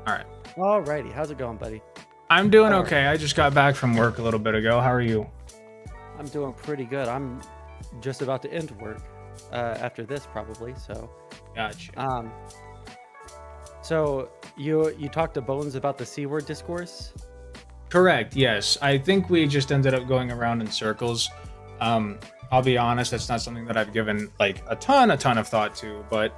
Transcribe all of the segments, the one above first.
All right. Alrighty, how's it going, buddy? I'm doing All right, okay. I just got back from work a little bit ago. How are you? I'm doing pretty good. I'm just about to end work after this, probably. Gotcha. Um, so you talked to Bones about the C word discourse. Correct. Yes. I think we just ended up going around in circles. Um, I'll be honest, that's not something that I've given like a ton of thought to, but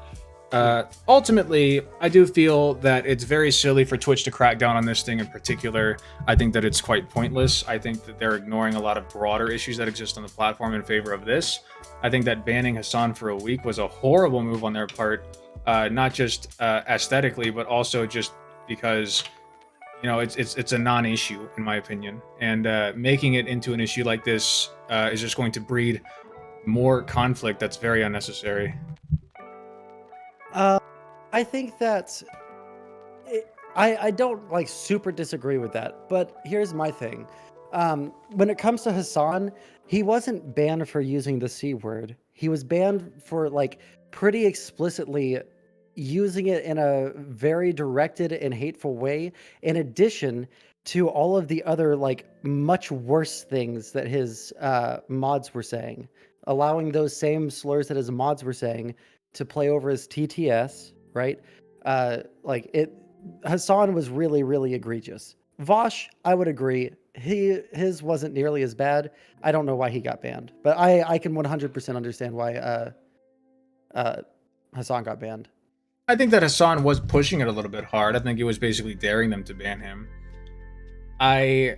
Yeah. ultimately, I do feel that it's very silly for Twitch to crack down on this thing in particular. I think that it's quite pointless. I think that they're ignoring a lot of broader issues that exist on the platform in favor of this. I think that banning Hassan for a week was a horrible move on their part, not just aesthetically, but also just because it's a non-issue in my opinion, and making it into an issue like this is just going to breed more conflict that's very unnecessary. Uh, I think that I don't like super disagree with that, but here's my thing. When it comes to Hassan, he wasn't banned for using the C word. He was banned for like pretty explicitly using it in a very directed and hateful way, in addition to all of the other like much worse things that his mods were saying, allowing those same slurs that his mods were saying to play over his TTS, right? Like it, Hassan was really, really egregious. Vosh, I would agree. His wasn't nearly as bad. I don't know why he got banned, but I can 100% understand why uh, Hassan got banned. I think that Hassan was pushing it a little bit hard. I think he was basically daring them to ban him. I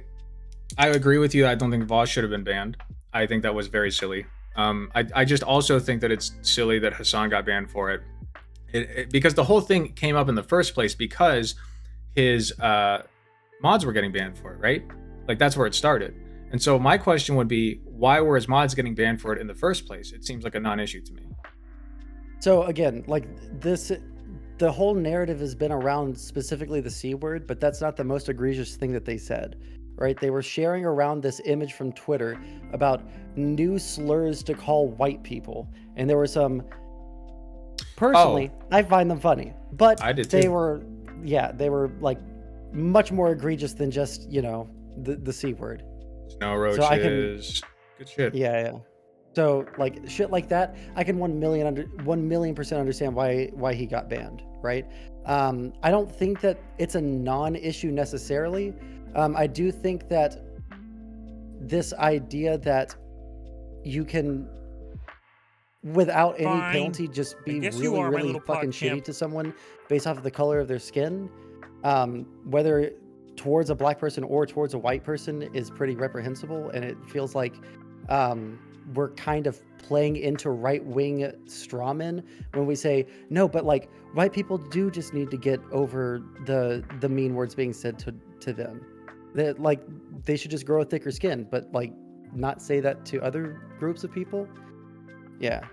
I agree with you. I don't think Voss should have been banned. I think that was very silly. I just also think that it's silly that Hassan got banned for it. Because the whole thing came up in the first place because his mods were getting banned for it, right? Like that's where it started. And so my question would be, why were his mods getting banned for it in the first place? It seems like a non-issue to me. So again, like this, the whole narrative has been around specifically the C word, but that's not the most egregious thing that they said, right? They were sharing around this image from Twitter about new slurs to call white people, and there were some. Personally, I find them funny, but I did they too. were, yeah, they were like much more egregious than just the C word. Snow So I can, roaches. Good shit. yeah. So like shit like that, I can 1,000,000% understand why he got banned, right? I don't think that it's a non-issue necessarily. I do think that this idea that you can, without any Fine. penalty, just I be guess you really, are my really little fucking pod champ. shitty to someone based off of the color of their skin, whether towards a black person or towards a white person, is pretty reprehensible. And it feels like we're kind of playing into right-wing strawmen when we say, no, but like white people do just need to get over the mean words being said to them. That like they should just grow a thicker skin, but like not say that to other groups of people. Yeah.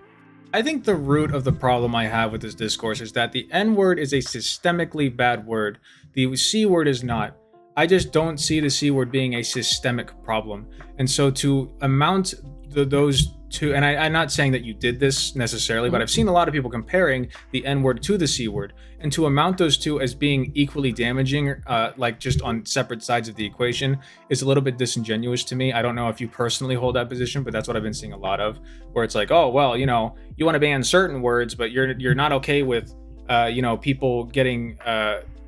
I think the root of the problem I have with this discourse is that the N word is a systemically bad word. The C word is not. I just don't see the C word being a systemic problem. And so to amount those two, and I'm not saying that you did this necessarily, but I've seen a lot of people comparing the N word to the C word. And to amount those two as being equally damaging, like just on separate sides of the equation, is a little bit disingenuous to me. I don't know if you personally hold that position, but that's what I've been seeing a lot of, where it's like, oh, well, you want to ban certain words, but you're not okay with, people getting,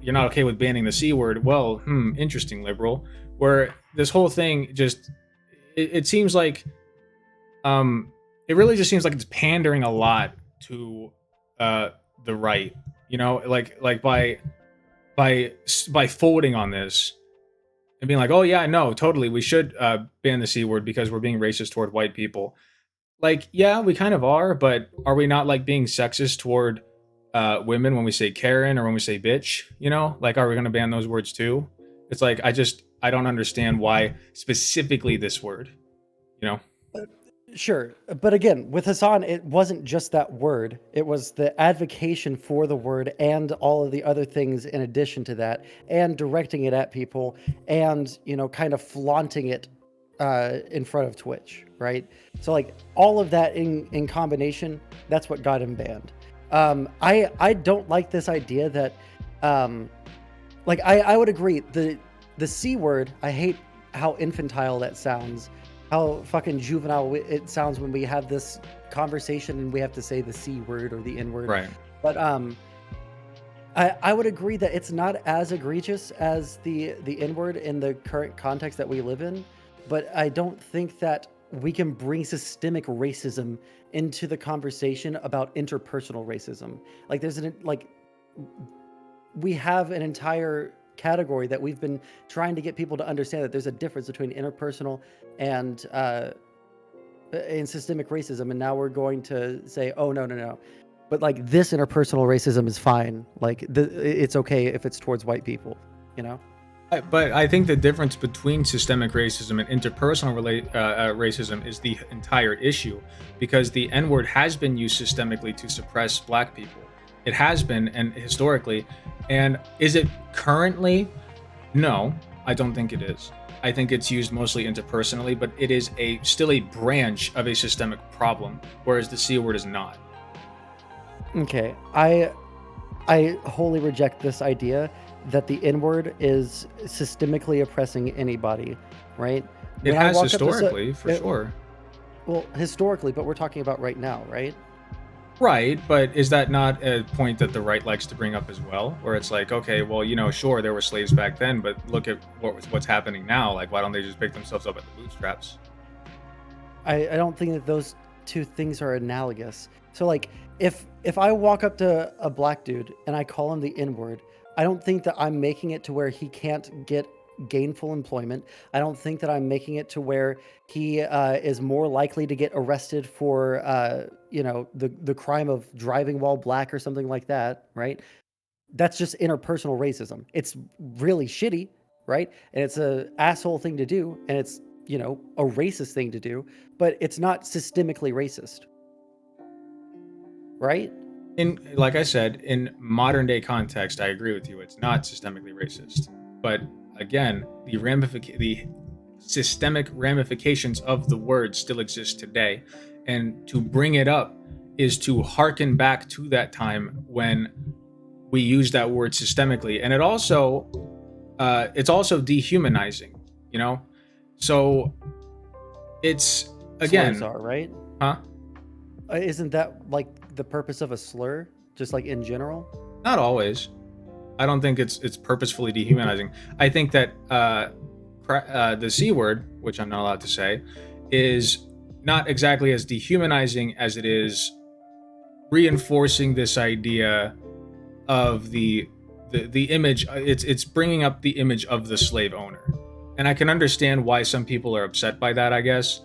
you're not okay with banning the C word. Well, interesting, liberal. Where this whole thing just, it seems like, it really just seems like it's pandering a lot to the right, like by folding on this and being like, oh yeah, no, totally, we should ban the C word because we're being racist toward white people. Like, yeah, we kind of are, but are we not like being sexist toward women when we say Karen or when we say bitch? Like, are we going to ban those words too? It's like I don't understand why specifically this word. You know. Sure. But again, with Hassan, it wasn't just that word. It was the advocation for the word and all of the other things in addition to that, and directing it at people and, kind of flaunting it in front of Twitch, right? So like all of that in combination, that's what got him banned. I don't like this idea that like I would agree. The C word, I hate how infantile that sounds. How fucking juvenile it sounds when we have this conversation and we have to say the C word or the N word. Right. But I would agree that it's not as egregious as the N word in the current context that we live in, but I don't think that we can bring systemic racism into the conversation about interpersonal racism. Like there's an like we have an entire category that we've been trying to get people to understand that there's a difference between interpersonal and systemic racism, and now we're going to say, oh no, but like this interpersonal racism is fine. Like it's okay if it's towards white people, you know? But I think the difference between systemic racism and interpersonal racism is the entire issue, because the N word has been used systemically to suppress Black people. It has been, and historically. And is it currently? No, I don't think it is. I think it's used mostly interpersonally, but it is still a branch of a systemic problem, whereas the C word is not. Okay, I wholly reject this idea that the N word is systemically oppressing anybody, right? It When I has walk up to historically, for sure. well, historically, but we're talking about right now, right? Right, but is that not a point that the right likes to bring up as well? Where it's like, okay, well, sure, there were slaves back then, but look at what's happening now. Like, why don't they just pick themselves up at the bootstraps? I don't think that those two things are analogous. So like if I walk up to a black dude and I call him the N-word, I don't think that I'm making it to where he can't get gainful employment. I don't think that I'm making it to where he is more likely to get arrested for the crime of driving while black or something like that, right? That's just interpersonal racism. It's really shitty, right? And it's a asshole thing to do, and it's a racist thing to do, but it's not systemically racist, right? In Like I said, in modern day context, I agree with you. It's not systemically racist, but again, the systemic ramifications of the word still exist today, and to bring it up is to harken back to that time when we use that word systemically, and it's also dehumanizing, you know. So it's Slurs again, are, right? huh? Isn't that like the purpose of a slur, just like in general? Not always. I don't think it's purposefully dehumanizing. I think that the C word, which I'm not allowed to say, is not exactly as dehumanizing as it is reinforcing this idea of the image. It's bringing up the image of the slave owner, and I can understand why some people are upset by that, I guess.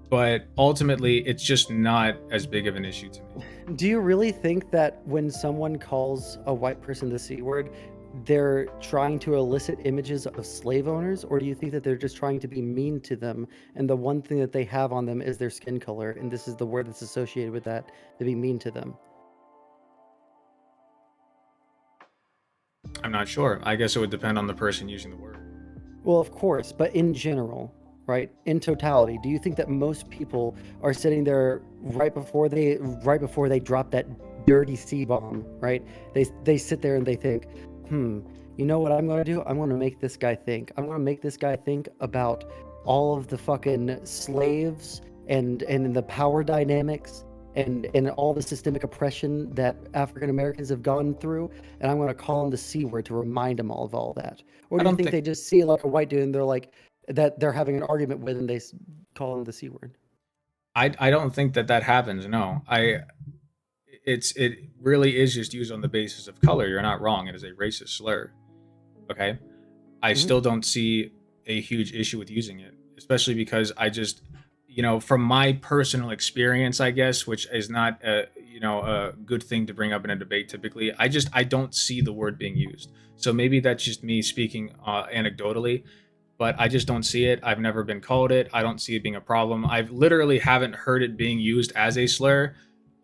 But ultimately, it's just not as big of an issue to me. Do you really think that when someone calls a white person the C word, they're trying to elicit images of slave owners, or do you think that they're just trying to be mean to them, and the one thing that they have on them is their skin color, and this is the word that's associated with that, to be mean to them? I'm not sure. I guess it would depend on the person using the word. Well, of course, but in general, right? In totality, do you think that most people are sitting there right before they drop that dirty C bomb, right? They sit there and they think, you know what I'm going to do? I'm going to make this guy think. I'm going to make this guy think about all of the fucking slaves and the power dynamics and all the systemic oppression that African Americans have gone through, and I'm going to call him the C word to remind him all of all that. Or I do you don't think think they just see like a white dude and they're like that they're having an argument with and call him the C word? I don't think that happens. No, it really is just used on the basis of color. You're not wrong. It is a racist slur. Okay, I Hmm. still don't see a huge issue with using it, especially because I just, from my personal experience, I guess, which is not a good thing to bring up in a debate typically. I don't see the word being used. So maybe that's just me speaking anecdotally, but I just don't see it. I've never been called it. I don't see it being a problem. I've literally haven't heard it being used as a slur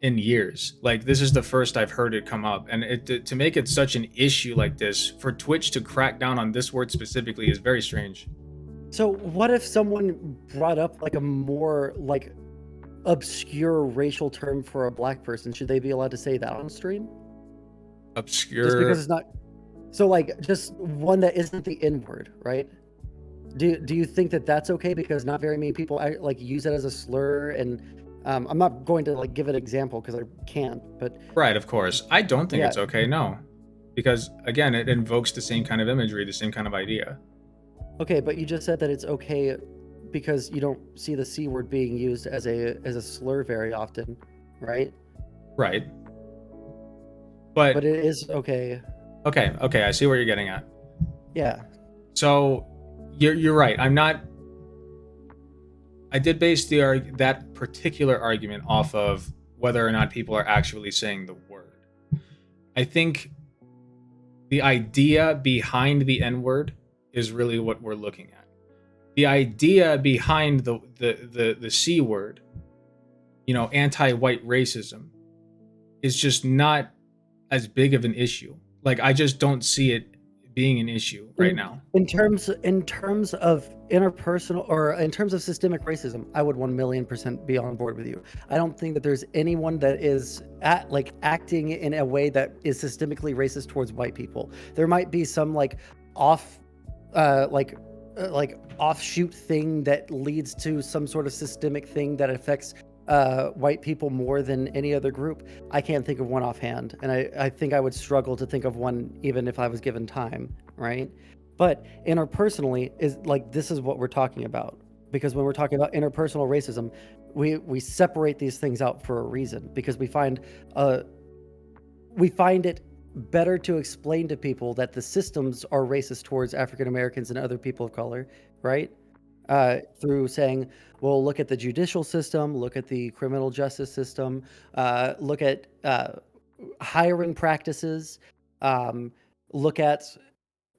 in years. Like this is the first I've heard it come up, and to make it such an issue like this for Twitch to crack down on this word specifically is very strange. So what if someone brought up like a more like obscure racial term for a black person? Should they be allowed to say that on stream? Just because Obscure. it's not So like just one that isn't the N word, right? Do you think that that's okay because not very many people like use it as a slur? And I'm not going to like give an example because I can't, but Right, of course. I don't think yeah. it's okay, no. Because again, it invokes the same kind of imagery, the same kind of idea. Okay, but you just said that it's okay because you don't see the C word being used as a slur very often, right? Right. But But it is okay. okay, I see where you're getting at. Yeah. So you're right. I did base that particular argument off of whether or not people are actually saying the word. I think the idea behind the N word is really what we're looking at. The idea behind the C word, anti-white racism, is just not as big of an issue. Like I just don't see it being an issue right In now. in terms of interpersonal or in terms of systemic racism, I would 1,000,000% be on board with you. I don't think that there's anyone that is acting in a way that is systemically racist towards white people. There might be some like off like offshoot thing that leads to some sort of systemic thing that affects white people more than any other group. I can't think of one offhand, and I think I would struggle to think of one even if I was given time, right? But interpersonally is like this is what we're talking about, because when we're talking about interpersonal racism, we separate these things out for a reason, because we find it better to explain to people that the systems are racist towards African Americans and other people of color, right? Through saying, well, look at the judicial system, look at the criminal justice system, look at hiring practices, look at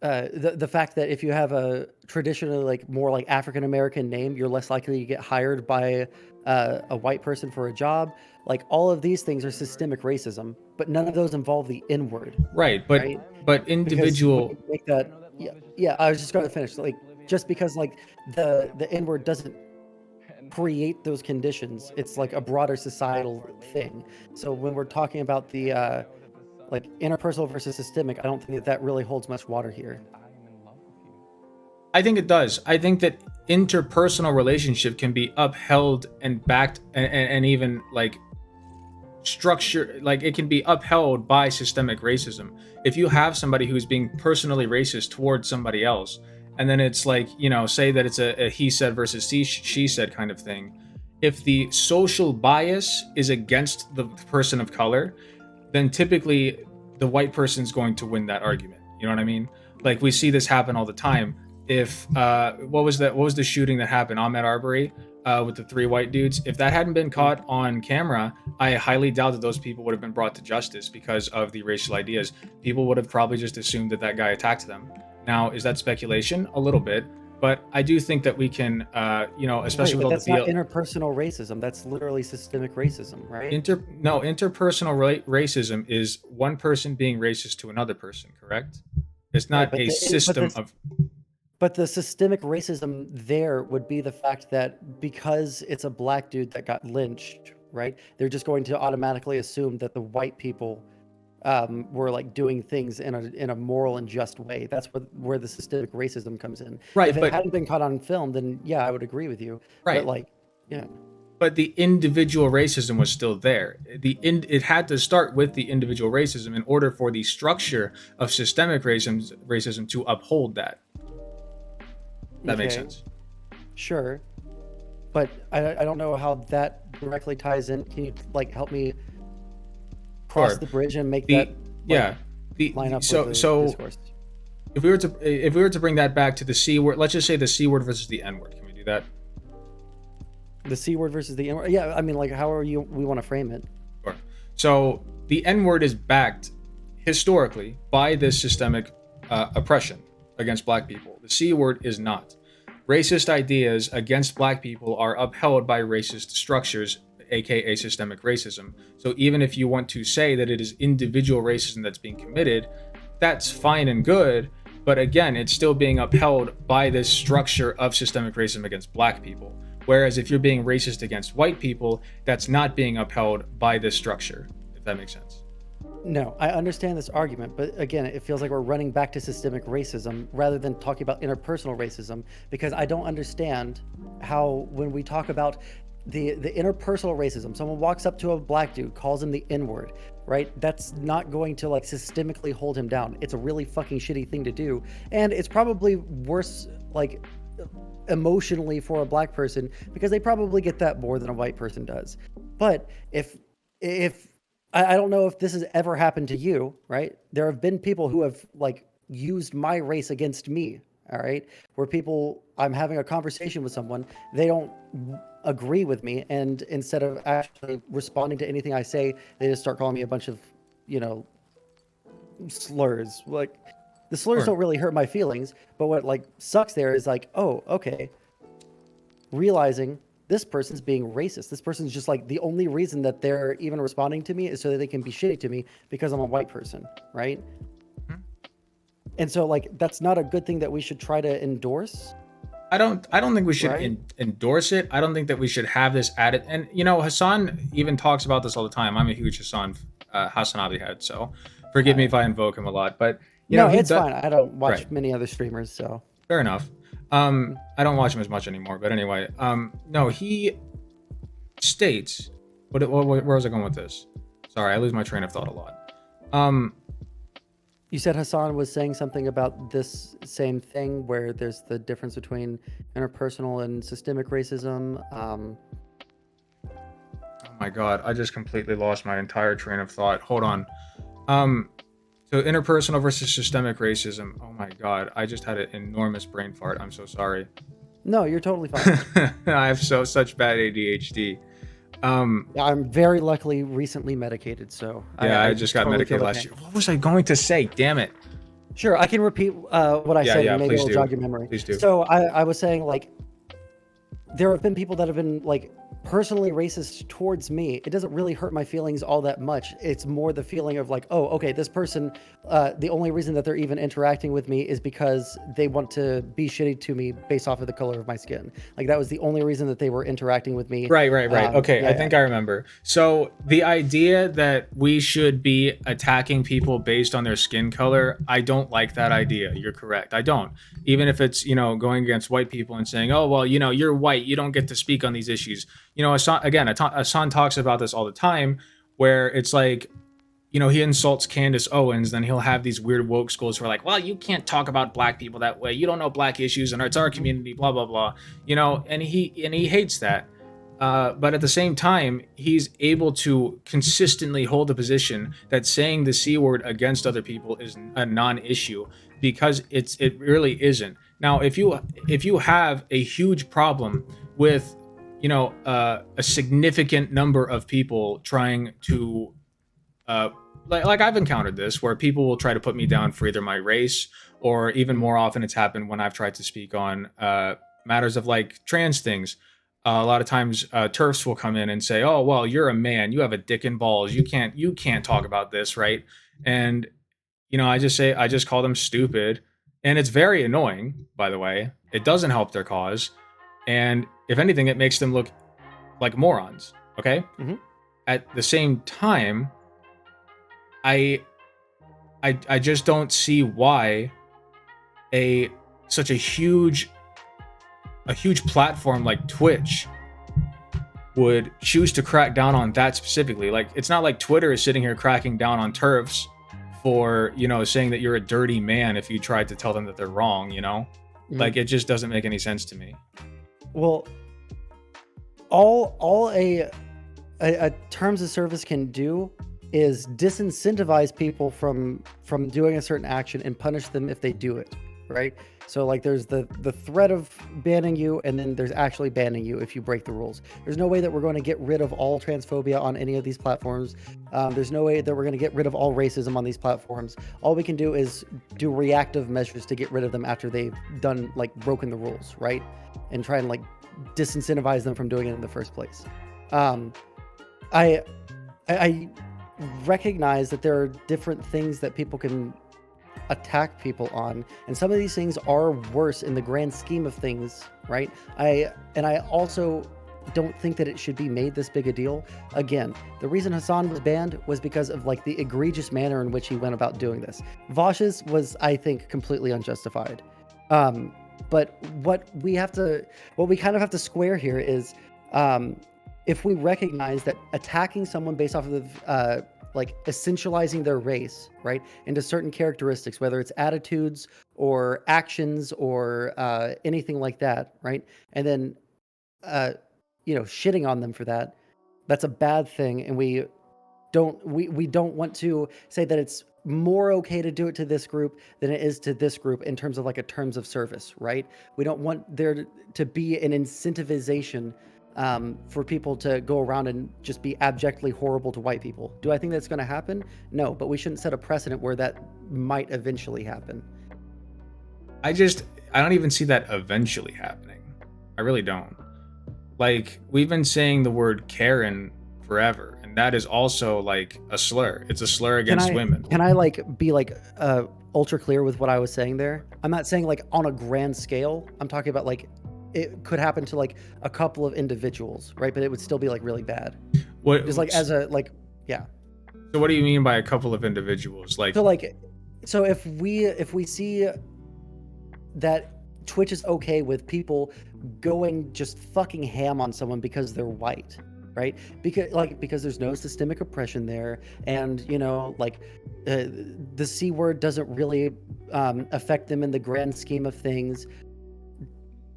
the fact that if you have a traditionally like more like African American name, you're less likely to get hired by a white person for a job. Like all of these things are systemic racism, but none of those involve the N word, Right, right? but Because when individual you make that, yeah, yeah. I was just going to finish. Like just because like the N word doesn't create those conditions, it's like a broader societal thing. So when we're talking about the like interpersonal versus systemic, I don't think that that really holds much water here. I think it does. I think that interpersonal relationship can be upheld and backed and even like structure, like it can be upheld by systemic racism. If you have somebody who's being personally racist towards somebody else, and then it's like, say that it's a he said versus she said kind of thing. If the social bias is against the person of color, then typically the white person's going to win that argument. You know what I mean? Like we see this happen all the time. If what was the shooting that happened? Ahmaud Arbery with the three white dudes. If that hadn't been caught on camera, I highly doubt that those people would have been brought to justice because of the racial ideas. People would have probably just assumed that that guy attacked them. Now, is that speculation? A little bit, but I do think that we can, Wait, especially with but all the that's not interpersonal racism. That's literally systemic racism, right? interpersonal racism is one person being racist to another person, correct? It's Right, not a system of. but the systemic racism there would be the fact that because it's a black dude that got lynched, right? They're just going to automatically assume that the white people were like doing things in a moral and just way. That's where the systemic racism comes in. If Right, it but hadn't been caught on film, then yeah, I would agree with you. But right, like, yeah, but the individual racism was still there. It had to start with the individual racism in order for the structure of systemic racism to uphold that. That makes okay, sense. sure. But I don't know how that directly ties in. Can you like help me cross Sure. the bridge and make that The like yeah. The, line the up with the so discourse? if we were to bring that back to the C word, let's just say the C word versus the N word. Can we do that? The C word versus the N word. Yeah, I mean, like, how are you? We want to frame it. Sure. So the N word is backed historically by this systemic oppression against black people. The C word is not. Racist ideas against black people are upheld by racist structures, aka systemic racism. So even if you want to say that it is individual racism that's being committed, that's fine and good. But again, it's still being upheld by this structure of systemic racism against black people. Whereas if you're being racist against white people, that's not being upheld by this structure, if that makes sense. No, I understand this argument, but again, it feels like we're running back to systemic racism rather than talking about interpersonal racism, because I don't understand how when we talk about the interpersonal racism, someone walks up to a black dude, calls him the N-word, right? That's not going to like systemically hold him down. It's a really fucking shitty thing to do, and it's probably worse like emotionally for a black person because they probably get that more than a white person does. But if I don't know if this has ever happened to you, right? There have been people who have like used my race against me, all right? Where people, I'm having a conversation with someone, they don't agree with me, and instead of actually responding to anything I say, they just start calling me a bunch of, you know, slurs. Like the slurs Sure. don't really hurt my feelings, but what like sucks there is like, oh, okay, realizing this person's being racist. This person's just like the only reason that they're even responding to me is so that they can be shitty to me because I'm a white person, right? Mhm. And so like that's not a good thing that we should try to endorse, I don't think we should right? endorse it. I don't think that we should have this added. And you know, Hassan even talks about this all the time. I'm a huge Hassanabi head, so forgive me Uh, if I invoke him a lot. But you know, no, he it's does fine. I don't right. watch many other streamers, so Fair enough. I don't watch him as much anymore. But anyway, no, he states. Where was I going with this? Sorry, I lose my train of thought a lot. Um, you said Hassan was saying something about this same thing where there's the difference between interpersonal and systemic racism. oh my god, I just completely lost my entire train of thought. Hold on. Um, so interpersonal versus systemic racism. Oh my god, I just had an enormous brain fart. I'm so sorry. No, you're totally fine. I have such bad ADHD. Yeah, I'm very luckily recently medicated, so Yeah, I I just got totally feel medicated the last pain. year. What was I going to say? Damn it. Sure, I can repeat what I Yeah, said yeah, and maybe please it'll do. jog your memory. Please do. So I was saying like there have been people that have been like personally racist towards me. It doesn't really hurt my feelings all that much. It's more the feeling of like, oh, okay, this person, the only reason that they're even interacting with me is because they want to be shitty to me based off of the color of my skin. Like that was the only reason that they were interacting with me. Right. Okay, I Yeah, yeah. think I remember. So the idea that we should be attacking people based on their skin color, I don't like that idea. You're correct. I don't. Even if it's, you know, going against white people and saying, "Oh, well, you know, you're white, you don't get to speak on these issues." You know, Asan talks about this all the time where it's like, you know, he insults Candace Owens, then he'll have these weird woke schools who are like, well, you can't talk about black people that way. You don't know black issues, and it's our community, blah blah blah. You know, and he hates that. But at the same time, he's able to consistently hold a position that saying the c word against other people is a non-issue because it really isn't. Now, if you have a huge problem with, you know, a significant number of people trying to uh, like I've encountered this where people will try to put me down for either my race or even Mhm. more often it's happened when I've tried to speak on matters of like trans things. A lot of times, turfs will come in and say, "Oh, well, you're a man. You have a dick and balls. You can't talk about this, right?" And you know, I just call them stupid, and it's very annoying. By the way, it doesn't help their cause, and if anything, it makes them look like morons. Okay. Mhm. At the same time, I I just don't see why a such a huge platform like Twitch would choose to crack down on that specifically. Like it's not like Twitter is sitting here cracking down on turfs for, you know, saying that you're a dirty man if you tried to tell them that they're wrong, you know? Mhm. Like it just doesn't make any sense to me. Well, all a terms of service can do is disincentivize people from doing a certain action and punish them if they do it, right? So like there's the threat of banning you, and then there's actually banning you if you break the rules. There's no way that we're going to get rid of all transphobia on any of these platforms. There's no way that we're going to get rid of all racism on these platforms. All we can do is do reactive measures to get rid of them after they've done like broken the rules, right? And try and like disincentivize them from doing it in the first place. Um, I I recognize that there are different things that people can attack people on, and some of these things are worse in the grand scheme of things, right? I also don't think that it should be made this big a deal. Again, the reason Hassan was banned was because of like the egregious manner in which he went about doing this. Vosh's was, I think, completely unjustified. But what we kind of have to square here is, if we recognize that attacking someone based off of like essentializing their race, right, into certain characteristics, whether it's attitudes or actions or anything like that, right, and then shitting on them for that, that's a bad thing, and we don't want to say that it's more okay to do it to this group than it is to this group in terms of like a terms of service, right? We don't want there to be an incentivization for people to go around and just be abjectly horrible to white people. Do I think that's going to happen? No, but we shouldn't set a precedent where that might eventually happen. I don't even see that eventually happening. I really don't. Like, we've been saying the word Karen forever, and that is also like a slur. It's a slur against women. Can I like be like ultra clear with what I was saying there? I'm not saying like on a grand scale. I'm talking about like it could happen to like a couple of individuals, right? But it would still be like really bad. What just like as a like yeah. So what do you mean by a couple of individuals? Like, so if we see that Twitch is okay with people going just fucking ham on someone because they're white, right? Because there's no systemic oppression there, and the C word doesn't really affect them in the grand scheme of things.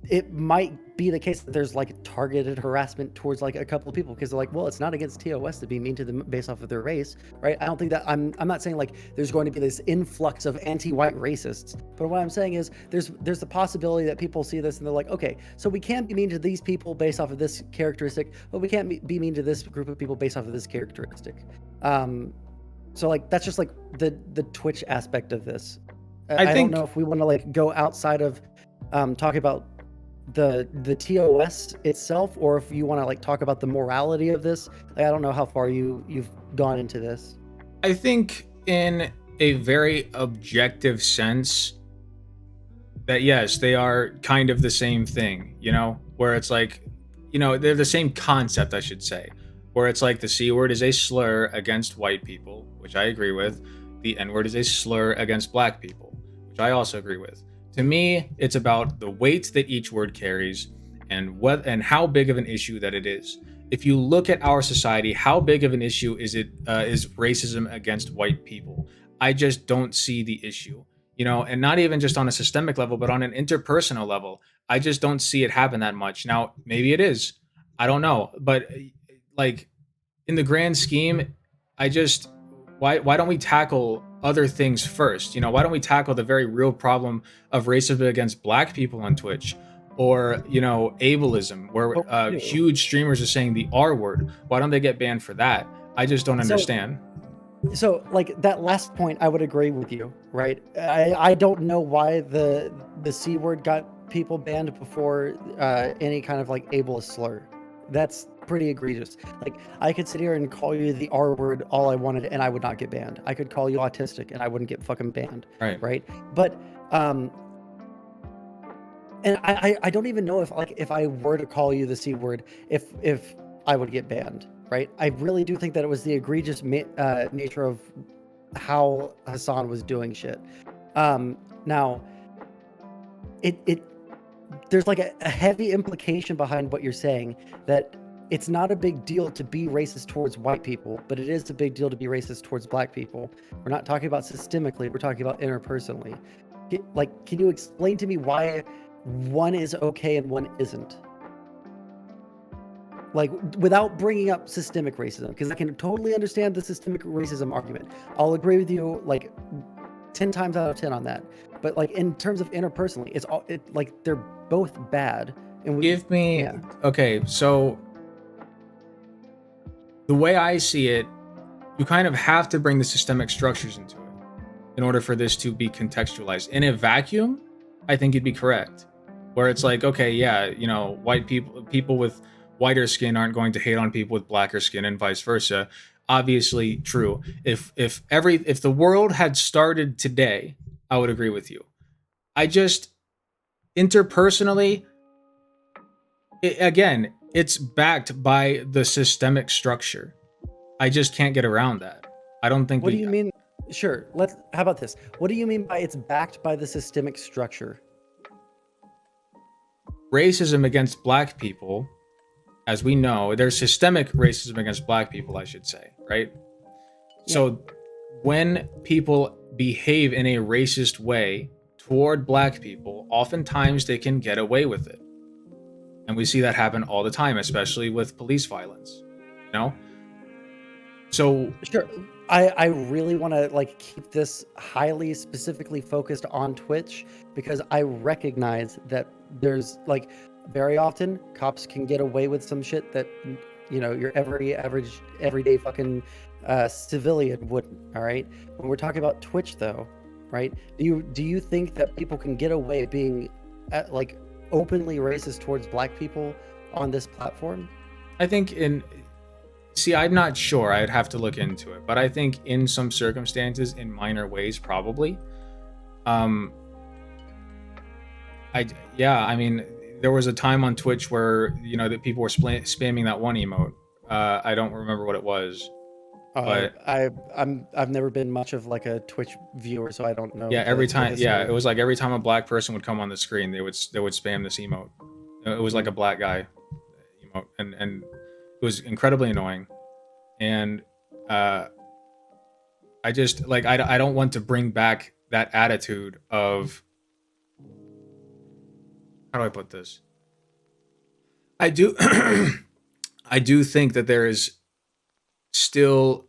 It might be the case that there's like targeted harassment towards like a couple of people because they're like, well, it's not against TOS to be mean to them based off of their race, right? I don't think that I'm not saying like there's going to be this influx of anti-white racists, but what I'm saying is there's the possibility that people see this and they're like, okay, so we can't be mean to these people based off of this characteristic, but we can't be mean to this group of people based off of this characteristic. So like that's just like the Twitch aspect of this. I don't know if we want to like go outside of talking about the TOS itself, or if you want to like talk about the morality of this. Like, I don't know how far you've gone into this. I think in a very objective sense that yes, they are kind of the same thing, where it's like, they're the same concept, I should say, where it's like the C word is a slur against white people, which I agree with. The N word is a slur against black people, which I also agree with. To me, it's about the weight that each word carries and how big of an issue that it is. If you look at our society, how big of an issue is racism against white people? I just don't see the issue, and not even just on a systemic level, but on an interpersonal level. I just don't see it happen that much. Now, maybe it is. I don't know. But like in the grand scheme, why don't we tackle other things first? Why don't we tackle the very real problem of racism against black people on Twitch, or ableism, where huge streamers are saying the R word? Why don't they get banned for that? I just don't understand. So like that last point, I would agree with you, right? I don't know why the C word got people banned before any kind of like ableist slur. That's pretty egregious. Like, I could sit here and call you the R word all I wanted and I would not get banned. I could call you autistic and I wouldn't get fucking banned. Right? But and I don't even know if I were to call you the C word, if I would get banned, right? I really do think that it was the egregious nature of how Hassan was doing shit. Now there's like a heavy implication behind what you're saying, that it's not a big deal to be racist towards white people, but it is a big deal to be racist towards black people. We're not talking about systemically, we're talking about interpersonally. Like, can you explain to me why one is okay and one isn't? Like, without bringing up systemic racism, because I can totally understand the systemic racism argument. I'll agree with you like 10 times out of 10 on that. But like in terms of interpersonally, like they're both bad. And okay, so the way I see it, you kind of have to bring the systemic structures into it in order for this to be contextualized. In a vacuum, I think you'd be correct. Where it's like, okay, yeah, white people with whiter skin aren't going to hate on people with blacker skin and vice versa. Obviously true. If the world had started today, I would agree with you. I just interpersonally, again, it's backed by the systemic structure. I just can't get around that. I don't think What do we you mean? Sure. How about this? What do you mean by it's backed by the systemic structure? racism against black people, as we know, there's systemic racism against black people, I should say, right? Yeah. So when people behave in a racist way toward black people, oftentimes they can get away with it. And we see that happen all the time, especially with police violence. You know? So Sure. I really want to like keep this highly specifically focused on Twitch because I recognize that there's like very often cops can get away with some shit that your everyday fucking civilian wouldn't. All right. When we're talking about Twitch though, right? Do you think that people can get away being like openly racist towards black people on this platform? I think I'm not sure. I'd have to look into it, but I think in some circumstances, in minor ways, probably. I mean, there was a time on Twitch where that people were spamming that one emote. I don't remember what it was, but I've never been much of like a Twitch viewer, so I don't know. yeah, every time, history. it was like every time a black person would come on the screen, they would spam this emote. It was like a black guy emote, and it was incredibly annoying. And I just like I don't want to bring back that attitude of, how do I put this? I do I do think that there is still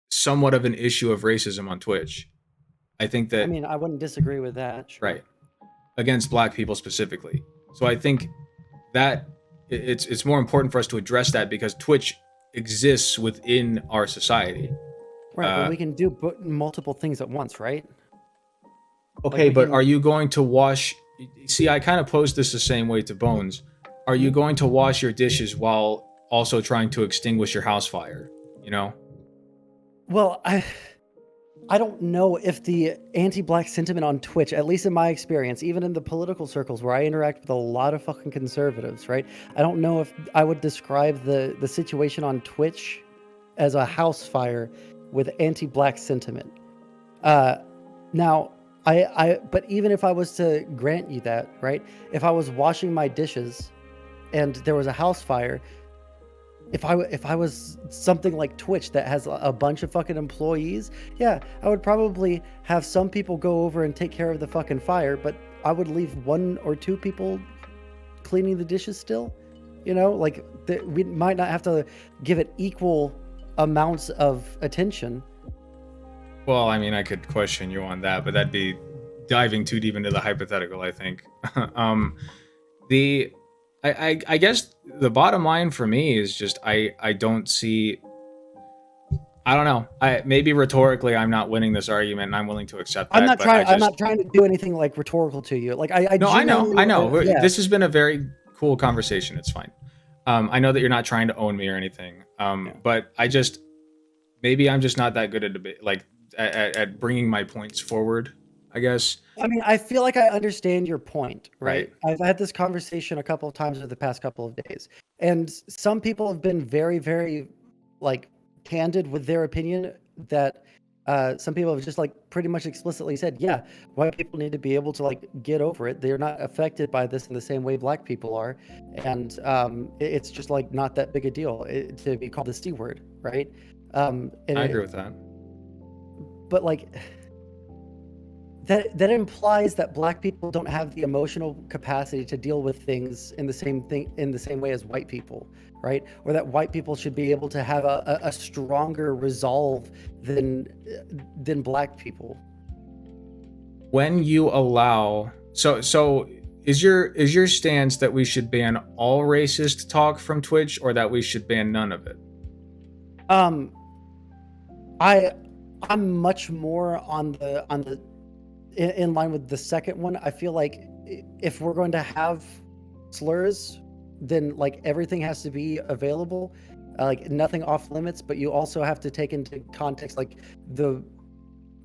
somewhat of an issue of racism on Twitch. I think that, I mean, I wouldn't disagree with that. Sure. right, against black people specifically. So I think that it's more important for us to address that because Twitch exists within our society. Right, but we can do multiple things at once, right? Okay, but are you going to wash? See, I kind of posed this the same way to Bones. Are you going to wash your dishes while also trying to extinguish your house fire? Well, I don't know if the anti-black sentiment on Twitch, at least in my experience, even in the political circles where I interact with a lot of fucking conservatives, right? I don't know if I would describe the situation on Twitch as a house fire with anti-black sentiment. Now, but even if I was to grant you that, right? If I was washing my dishes and there was a house fire, if I was something like Twitch that has a bunch of fucking employees, yeah, I would probably have some people go over and take care of the fucking fire, but I would leave one or two people cleaning the dishes still. Like we might not have to give it equal amounts of attention. Well, I mean, I could question you on that, but that'd be diving too deep into the hypothetical, I think. I guess the bottom line for me is just I don't see. I don't know. Maybe rhetorically I'm not winning this argument, and I'm willing to accept that. I'm not trying to do anything like rhetorical to you. Like No, I know. Yeah. This has been a very cool conversation. It's fine. I know that you're not trying to own me or anything. But maybe I'm just not that good at debate, like at bringing my points forward, I guess. I mean, I feel like I understand your point, right? I've had this conversation a couple of times over the past couple of days, and some people have been very, very, like, candid with their opinion that some people have just, like, pretty much explicitly said, yeah, white people need to be able to, like, get over it. They're not affected by this in the same way black people are, and it's just, like, not that big a deal to be called the C word, right? And I agree with that. But, like, that implies that black people don't have the emotional capacity to deal with things in the same way as white people, right? Or that white people should be able to have a stronger resolve than black people. When you allow, so is your stance that we should ban all racist talk from Twitch, or that we should ban none of it? I'm much more on the in line with the second one. I feel like if we're going to have slurs, then like everything has to be available, like nothing off limits, but you also have to take into context like the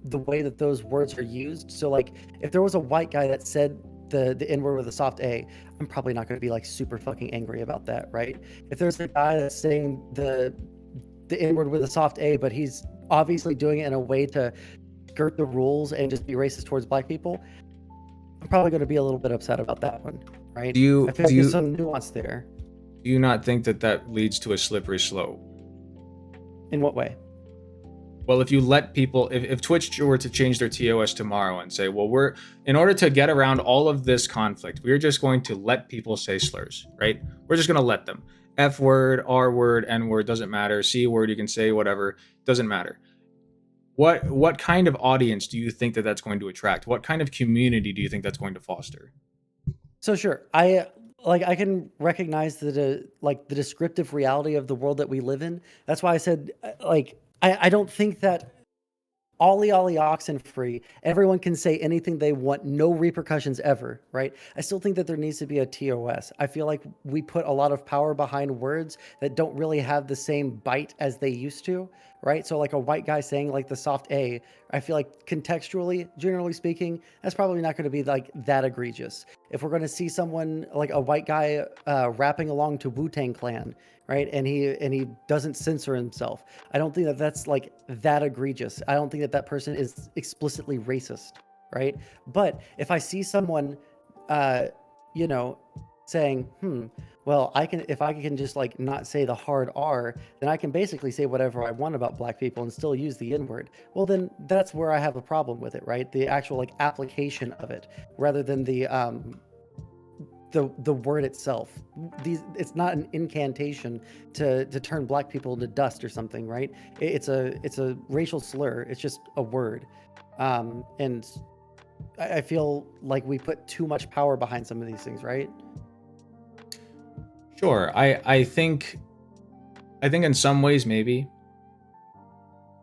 way that those words are used. So like if there was a white guy that said the N word with a soft A, I'm probably not going to be like super fucking angry about that, right? If there's a guy that's saying the N word with a soft A, but he's obviously doing it in a way to skirt the rules and just be racist towards black people, I'm probably going to be a little bit upset about that one, right? Do you I feel like do there's you some nuance there. do you not think that that leads to a slippery slope? In what way? Well, if you let people, if Twitch were to change their TOS tomorrow and say, well, in order to get around all of this conflict, we're just going to let people say slurs, right? We're just going to let them. F word, R word, N word, doesn't matter. C word, you can say whatever, doesn't matter. What kind of audience do you think that that's going to attract? What kind of community do you think that's going to foster? So sure, I can recognize like the descriptive reality of the world that we live in. That's why I said I don't think that ollie ollie oxen free, everyone can say anything they want, no repercussions ever, right? I still think that there needs to be a TOS. I feel like we put a lot of power behind words that don't really have the same bite as they used to, right? So like a white guy saying like the soft A, I feel like contextually, generally speaking, that's probably not going to be like that egregious. If we're going to see someone like a white guy rapping along to Wu-Tang Clan, right, and he doesn't censor himself, I don't think that that's like that egregious. I don't think that that person is explicitly racist, right? But if I see someone, uh, you know, saying, well, if I can just like not say the hard R, then I can basically say whatever I want about black people and still use the N word. Well, then that's where I have a problem with it, right? The actual like application of it, rather than the word itself. It's not an incantation to turn black people into dust or something, right? It's a racial slur. It's just a word, and I feel like we put too much power behind some of these things, right? Sure, I think in some ways maybe.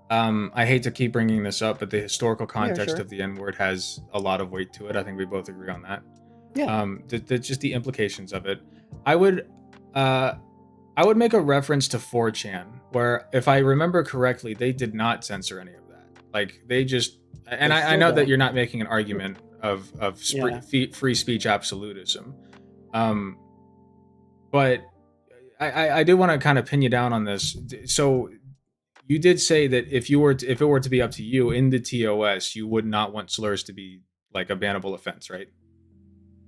I hate to keep bringing this up, but the historical Yeah, context sure. of the N word has a lot of weight to it. I think we both agree on that. Yeah. Just the implications of it. I would, uh, I would make a reference to 4chan, where if I remember correctly, they did not censor any of that. Like they just, and They I still know that don't. you're not making an argument of Yeah. free speech absolutism, um, but I do want to kind of pin you down on this. So you did say that if it were to be up to you in the TOS, you would not want slurs to be like a bannable offense, right?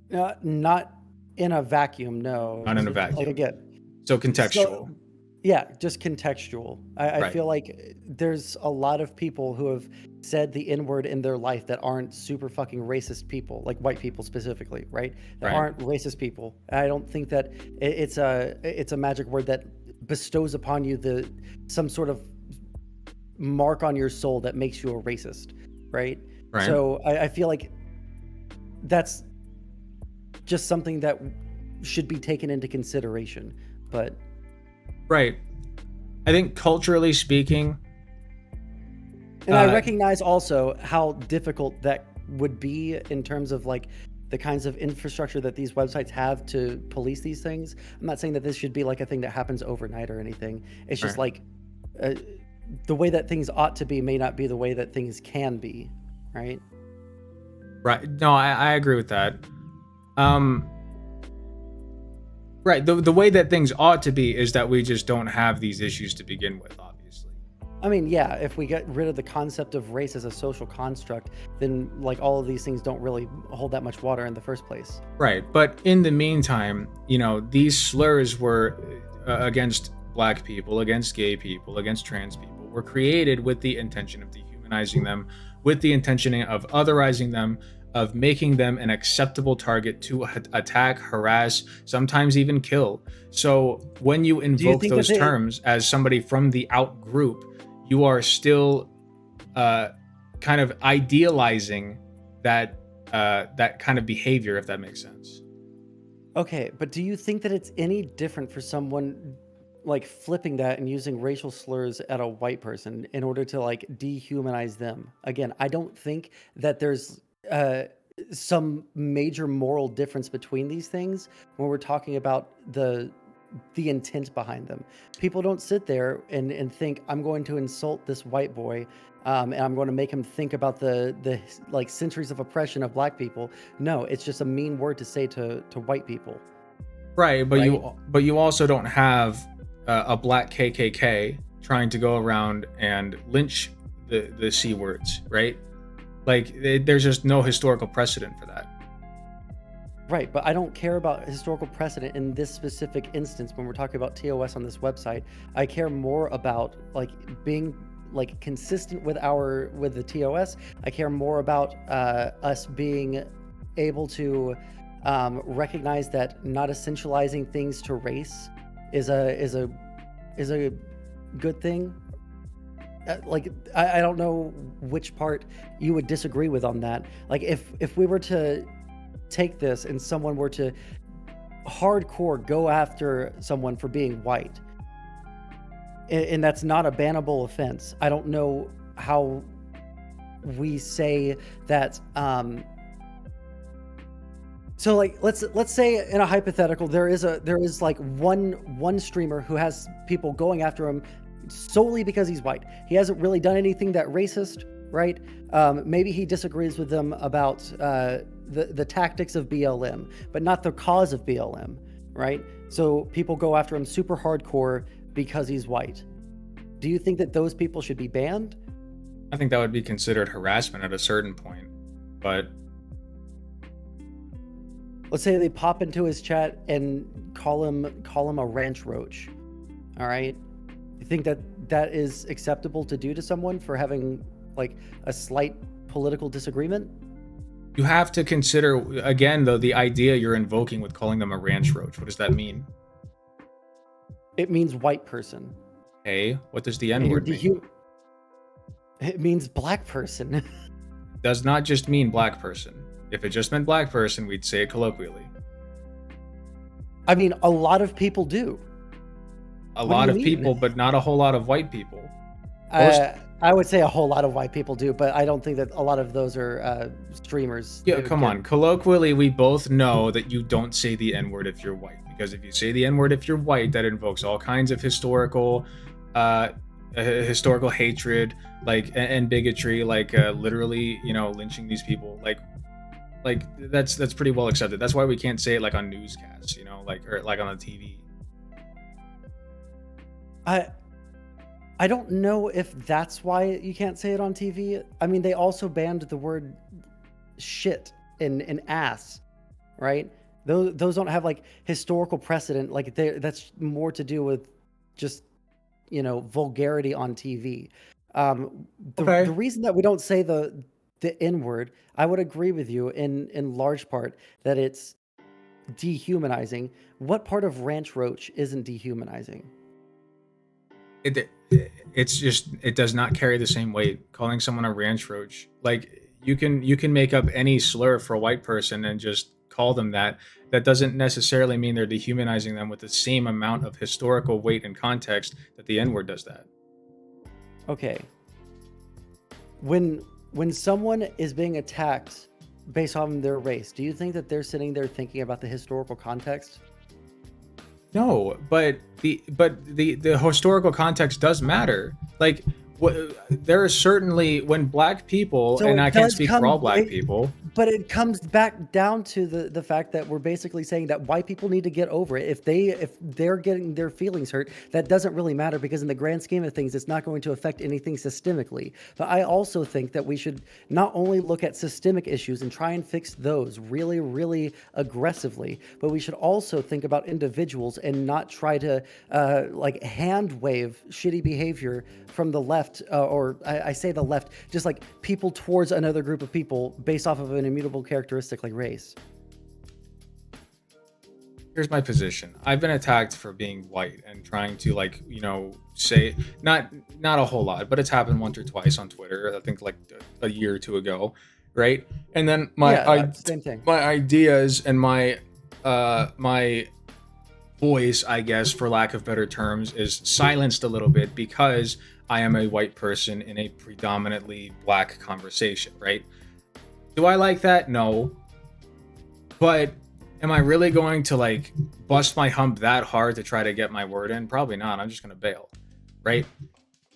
Not in a vacuum, no. Not in a Like vacuum. again, So so contextual, yeah, just contextual. I right? feel like there's a lot of people who have said the N word in their life that aren't super fucking racist people, like white people specifically, right? That Right. aren't racist people. I don't think that it's a magic word that bestows upon you some sort of mark on your soul that makes you a racist, right? Right. So I feel like that's just something that should be taken into consideration. But Right. I think culturally speaking, and I uh, recognize also how difficult that would be in terms of like the kinds of infrastructure that these websites have to police these things. I'm not saying that this should be like a thing that happens overnight or anything. It's just right. like uh, the way that things ought to be may not be the way that things can be, right? Right. No, I agree with that. Um, right. The way that things ought to be is that we just don't have these issues to begin with, obviously. I mean, yeah, if we get rid of the concept of race as a social construct, then like all of these things don't really hold that much water in the first place. Right. But in the meantime, these slurs were against black people, against gay people, against trans people, were created with the intention of dehumanizing them, with the intention of otherizing them, of making them an acceptable target to attack, harass, sometimes even kill. So when you Do you invoke think that those they terms as somebody from the out group, you are still uh, kind of idealizing that kind of behavior, if that makes sense. Okay, but do you think that it's any different for someone like flipping that and using racial slurs at a white person in order to like dehumanize them? Again, I don't think that there's uh, some major moral difference between these things when we're talking about the intent behind them. People don't sit there and think, I'm going to insult this white boy, and I'm going to make him think about the like centuries of oppression of black people. No, it's just a mean word to say to white people, Right, but right? you also don't have a black KKK trying to go around and lynch the c words, right? Like there's just no historical precedent for that. Right, but I don't care about historical precedent in this specific instance when we're talking about TOS on this website. I care more about like being like consistent with the TOS. I care more about us being able to recognize that not essentializing things to race is a good thing. Like I don't know which part you would disagree with on that. Like if we were to take this and someone were to hardcore go after someone for being white, and that's not a bannable offense, I don't know how we say that. So like let's say in a hypothetical there is like one streamer who has people going after him solely because he's white. He hasn't really done anything that racist, right? Maybe he disagrees with them about the tactics of BLM, but not the cause of BLM, right? So people go after him super hardcore because he's white. Do you think that those people should be banned? I think that would be considered harassment at a certain point, but Let's say they pop into his chat and call him a ranch roach. All right. You think that that is acceptable to do to someone for having like a slight political disagreement? you have to consider again though the idea you're invoking with calling them a ranch roach. What does that mean? It means white person. Hey, what does the And N you're word mean? It means black person. Does not just mean black person. If it just meant black person, we'd say it colloquially. I mean, a lot of people do. A What do lot you of mean? people, but not a whole lot of white people. Most- I would say a whole lot of white people do, but I don't think that a lot of those are streamers. Yeah, They would come get- on. Colloquially, we both know that you don't say the N word if you're white, because if you say the N word if you're white, that invokes all kinds of historical hatred, like and bigotry, like literally, lynching these people, like that's pretty well accepted. That's why we can't say it like on newscasts, or like on the TV. I don't know if that's why you can't say it on TV. I mean, they also banned the word shit and ass, right? Those don't have like historical precedent. Like that's more to do with just vulgarity on TV. Okay. The reason that we don't say the N word, I would agree with you in large part that it's dehumanizing. What part of ranch roach isn't dehumanizing? It's just it does not carry the same weight. Calling someone a ranch roach, like you can make up any slur for a white person and just call them that. That doesn't necessarily mean they're dehumanizing them with the same amount of historical weight and context that the N word does that. Okay. When someone is being attacked based on their race, do you think that they're sitting there thinking about the historical context? No, but the historical context does matter. Like there is certainly when black people, So and it I can't does speak for all black people. But it comes back down to the fact that we're basically saying that white people need to get over it. If they're getting their feelings hurt, that doesn't really matter because in the grand scheme of things, it's not going to affect anything systemically. But I also think that we should not only look at systemic issues and try and fix those really, really aggressively, but we should also think about individuals and not try to like hand wave shitty behavior from the left, or I say the left, just like people towards another group of people based off of an immutable characteristic like race. Here's my position. I've been attacked for being white and trying to say not a whole lot, but it's happened once or twice on Twitter. I think like a year or two ago, right? And then Same thing. my ideas and my voice, I guess, for lack of better terms, is silenced a little bit because I am a white person in a predominantly black conversation, right? Do I like that? No. But am I really going to like bust my hump that hard to try to get my word in? Probably not. I'm just gonna bail, right?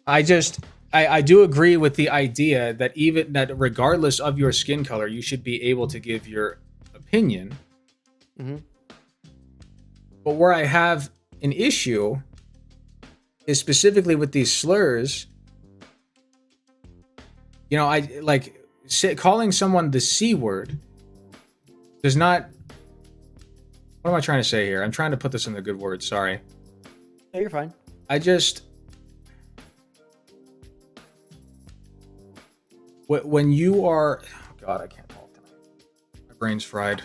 I just I do agree with the idea that even that regardless of your skin color, you should be able to give your opinion. Mm-hmm. But where I have an issue is specifically with these slurs. You know, I like calling someone the C word does not. What am I trying to say here? I'm trying to put this in the good words. Sorry. No, you're fine. I just when you are, oh God, I can't talk tonight. My brain's fried.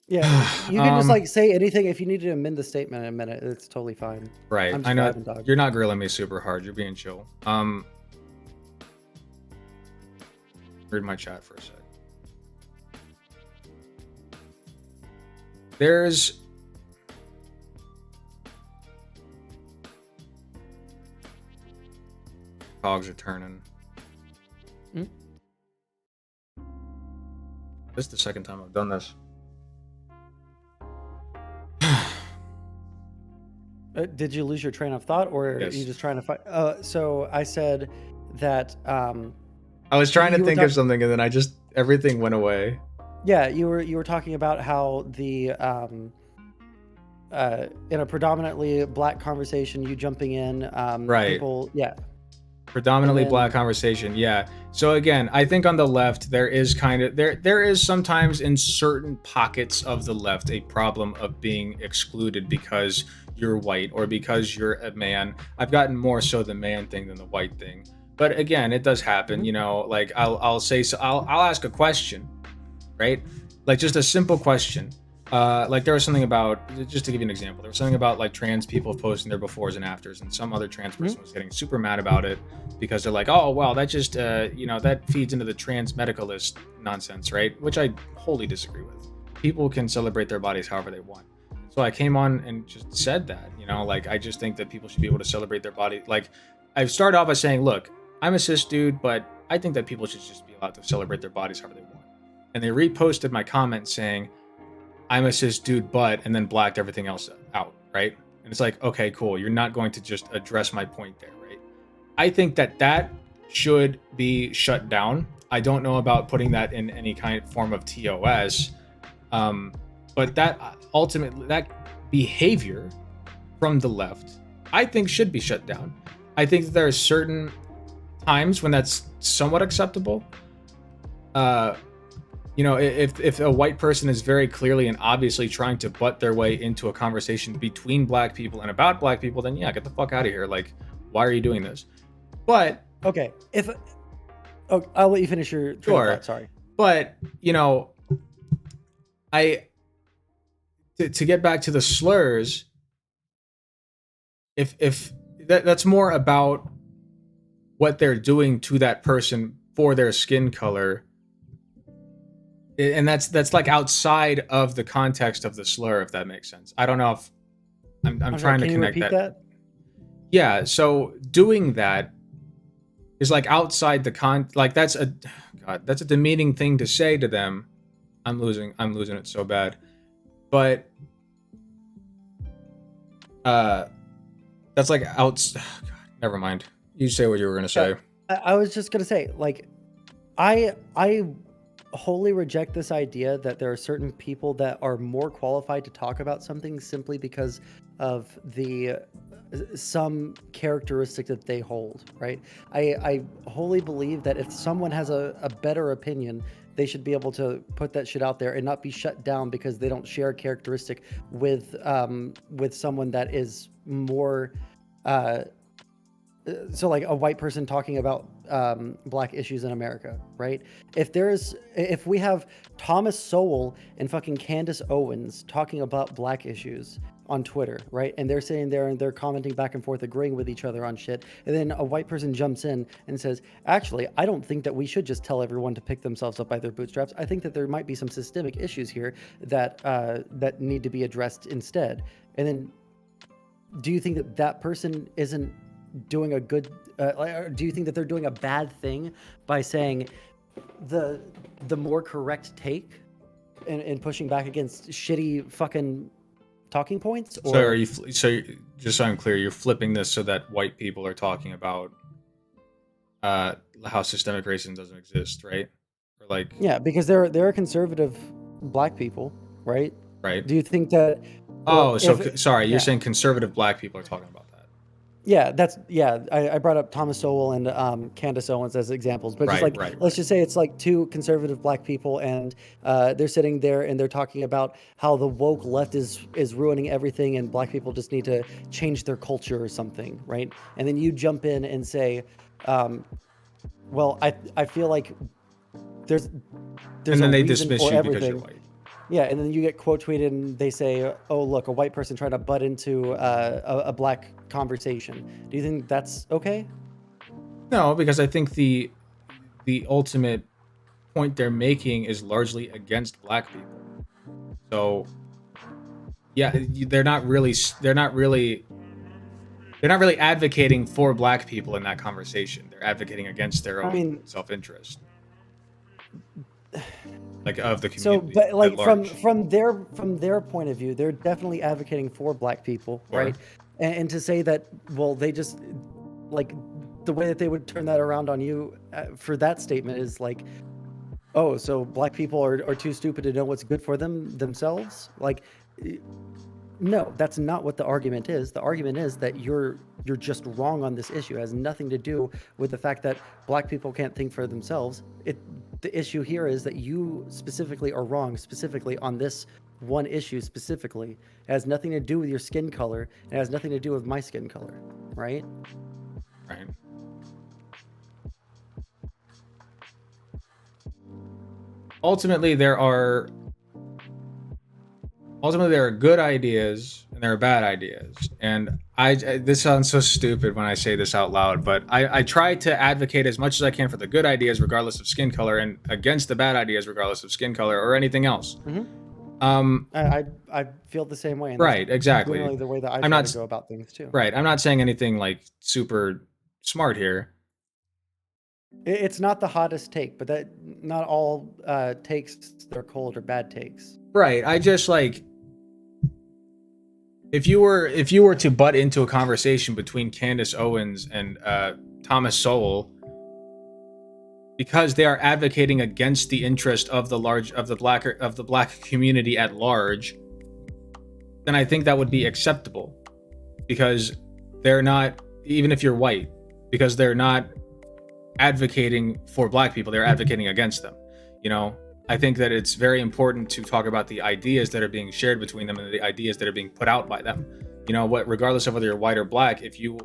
Yeah, you can just like say anything. If you need to amend the statement in a minute, it's totally fine. Right. I'm just I know driving, dog. you're not grilling me super hard. You're being chill. Read my chat for a sec. There's cogs are turning. Hmm? This is the second time I've done this. Did you lose your train of thought, or Yes. are you just trying to fight? So I said that. I was trying to think of something, and then I just everything went away. Yeah, you were talking about how the in a predominantly black conversation, you jumping in, Right. people, yeah. Predominantly then- black conversation, yeah. So again, I think on the left there is kind of there is sometimes in certain pockets of the left a problem of being excluded because you're white or because you're a man. I've gotten more so the man thing than the white thing. But again, it does happen, you know, like I'll say so I'll ask a question, right? Like just a simple question. Like there was something about, just to give you an example, there was something about like trans people posting their befores and afters, and some other trans person was getting super mad about it because they're like, oh well, that just you know, that feeds into the trans medicalist nonsense, right? Which I wholly disagree with. People can celebrate their bodies however they want. So I came on and just said that, you know, like I just think that people should be able to celebrate their body. Like I've started off by saying, look, I'm a cis dude, but I think that people should just be allowed to celebrate their bodies however they want. And they reposted my comment saying, I'm a cis dude, but, and then blacked everything else out, right? And it's like, okay, cool. You're not going to just address my point there, right? I think that that should be shut down. I don't know about putting that in any kind of form of TOS, but that ultimately, that behavior from the left, I think should be shut down. I think that there are certain times when that's somewhat acceptable. You know, if a white person is very clearly and obviously trying to butt their way into a conversation between black people and about black people, then yeah, get the fuck out of here. Like, why are you doing this? But okay, I'll let you finish your train of thought, sorry. But you know, to get back to the slurs, if that's more about what they're doing to that person for their skin color, and that's like outside of the context of the slur, if that makes sense. I don't know if I'm trying to connect that. Yeah, so doing that is like outside the like that's a demeaning thing to say to them. I'm losing it so bad. But that's like God, never mind. You say what you were gonna say. I was just gonna say, like, I wholly reject this idea that there are certain people that are more qualified to talk about something simply because of some characteristic that they hold, right? I wholly believe that if someone has a better opinion, they should be able to put that shit out there and not be shut down because they don't share a characteristic with someone that is more so like a white person talking about black issues in America, right? If we have Thomas Sowell and fucking Candace Owens talking about black issues on Twitter, right? And they're sitting there and they're commenting back and forth, agreeing with each other on shit. And then a white person jumps in and says, actually, I don't think that we should just tell everyone to pick themselves up by their bootstraps. I think that there might be some systemic issues here that that need to be addressed instead. And then do you think that that person isn't doing a good do you think that they're doing a bad thing by saying the more correct take? in pushing back against shitty fucking talking points, So are or you? Just so I'm clear, you're flipping this so that white people are talking about uh, how systemic racism doesn't exist, right? Or like, yeah, because there are conservative black people, right? right? Do you think that, well, Oh, so if sorry, you're yeah, saying conservative black people are talking about that. yeah, that's yeah. I brought up Thomas Sowell and Candace Owens as examples, but just Right, like right, let's right. just say it's like two conservative black people, and they're sitting there and they're talking about how the woke left is ruining everything, and black people just need to change their culture or something, right? And then you jump in and say, um, well, I feel like there's And there's a then they reason dismiss for you because you're everything. white. Yeah, and then you get quote tweeted and they say, "Oh, look, a white person trying to butt into a black conversation." Do you think that's okay? No, because I think the ultimate point they're making is largely against black people. So yeah, they're not really advocating for black people in that conversation. They're advocating against their I own mean, self-interest, like of the so community but at like large. from their point of view, they're definitely advocating for black people, Sure. right? And to say that, well, they just like the way that they would turn that around on you for that statement is like, oh, so black people are too stupid to know what's good for themselves? Like, no, that's not what the argument is. The argument is that you're just wrong on this issue. It has nothing to do with the fact that black people can't think for themselves. The issue here is that you specifically are wrong, specifically on this one issue specifically. It has nothing to do with your skin color. It has nothing to do with my skin color, right? Right. Ultimately, there are good ideas and there are bad ideas. And this sounds so stupid when I say this out loud, but I try to advocate as much as I can for the good ideas, regardless of skin color, and against the bad ideas, regardless of skin color or anything else. Mm-hmm. Um, I feel the same way, and that's right, exactly. generally the way that I I'm try to not go about things too. right. I'm not saying anything like super smart here. It's not the hottest take, but that not all takes they're cold or bad takes. Right. I just like if you were to butt into a conversation between Candace Owens and Thomas Sowell, because they are advocating against the interest of the black community at large, then I think that would be acceptable, because they're not, even if you're white, because they're not advocating for black people, they're advocating against them. You know, I think that it's very important to talk about the ideas that are being shared between them and the ideas that are being put out by them. You know what, regardless of whether you're white or black, if you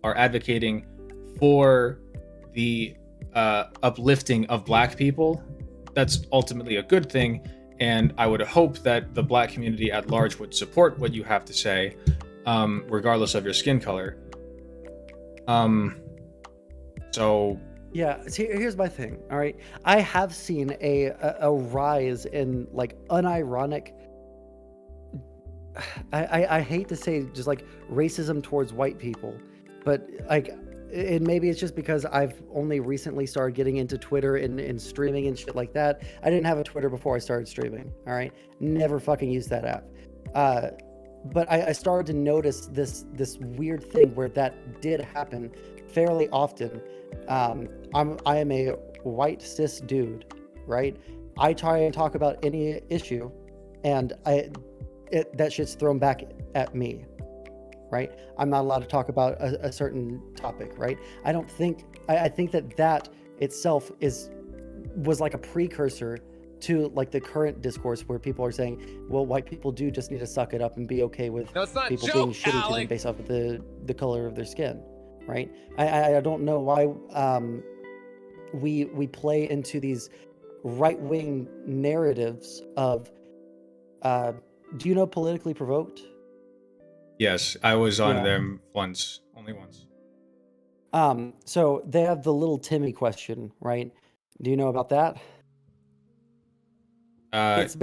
are advocating for the uplifting of black people, that's ultimately a good thing. And I would hope that the black community at large would support what you have to say, regardless of your skin color. Um, so Yeah, see, here's my thing. All right, I have seen a rise in like unironic. I hate to say just like racism towards white people, but like, and maybe it's just because I've only recently started getting into Twitter and streaming and shit like that. I didn't have a Twitter before I started streaming. All right, never fucking used that app. Uh, but I started to notice this weird thing where that did happen fairly often. I am a white cis dude, right? I try and talk about any issue, and that shit's thrown back at me, right? I'm not allowed to talk about a certain topic, right? I think that itself was like a precursor to like the current discourse where people are saying, well, white people do just need to suck it up and be okay with No, it's not a people being joke, shitty to them Alec. based off of the color of their skin, right? I don't know why we play into these right-wing narratives of do you know Politically Provoked? yes, I was on Yeah. them once, only once. So they have the little Timmy question, right? Do you know about that? It's No.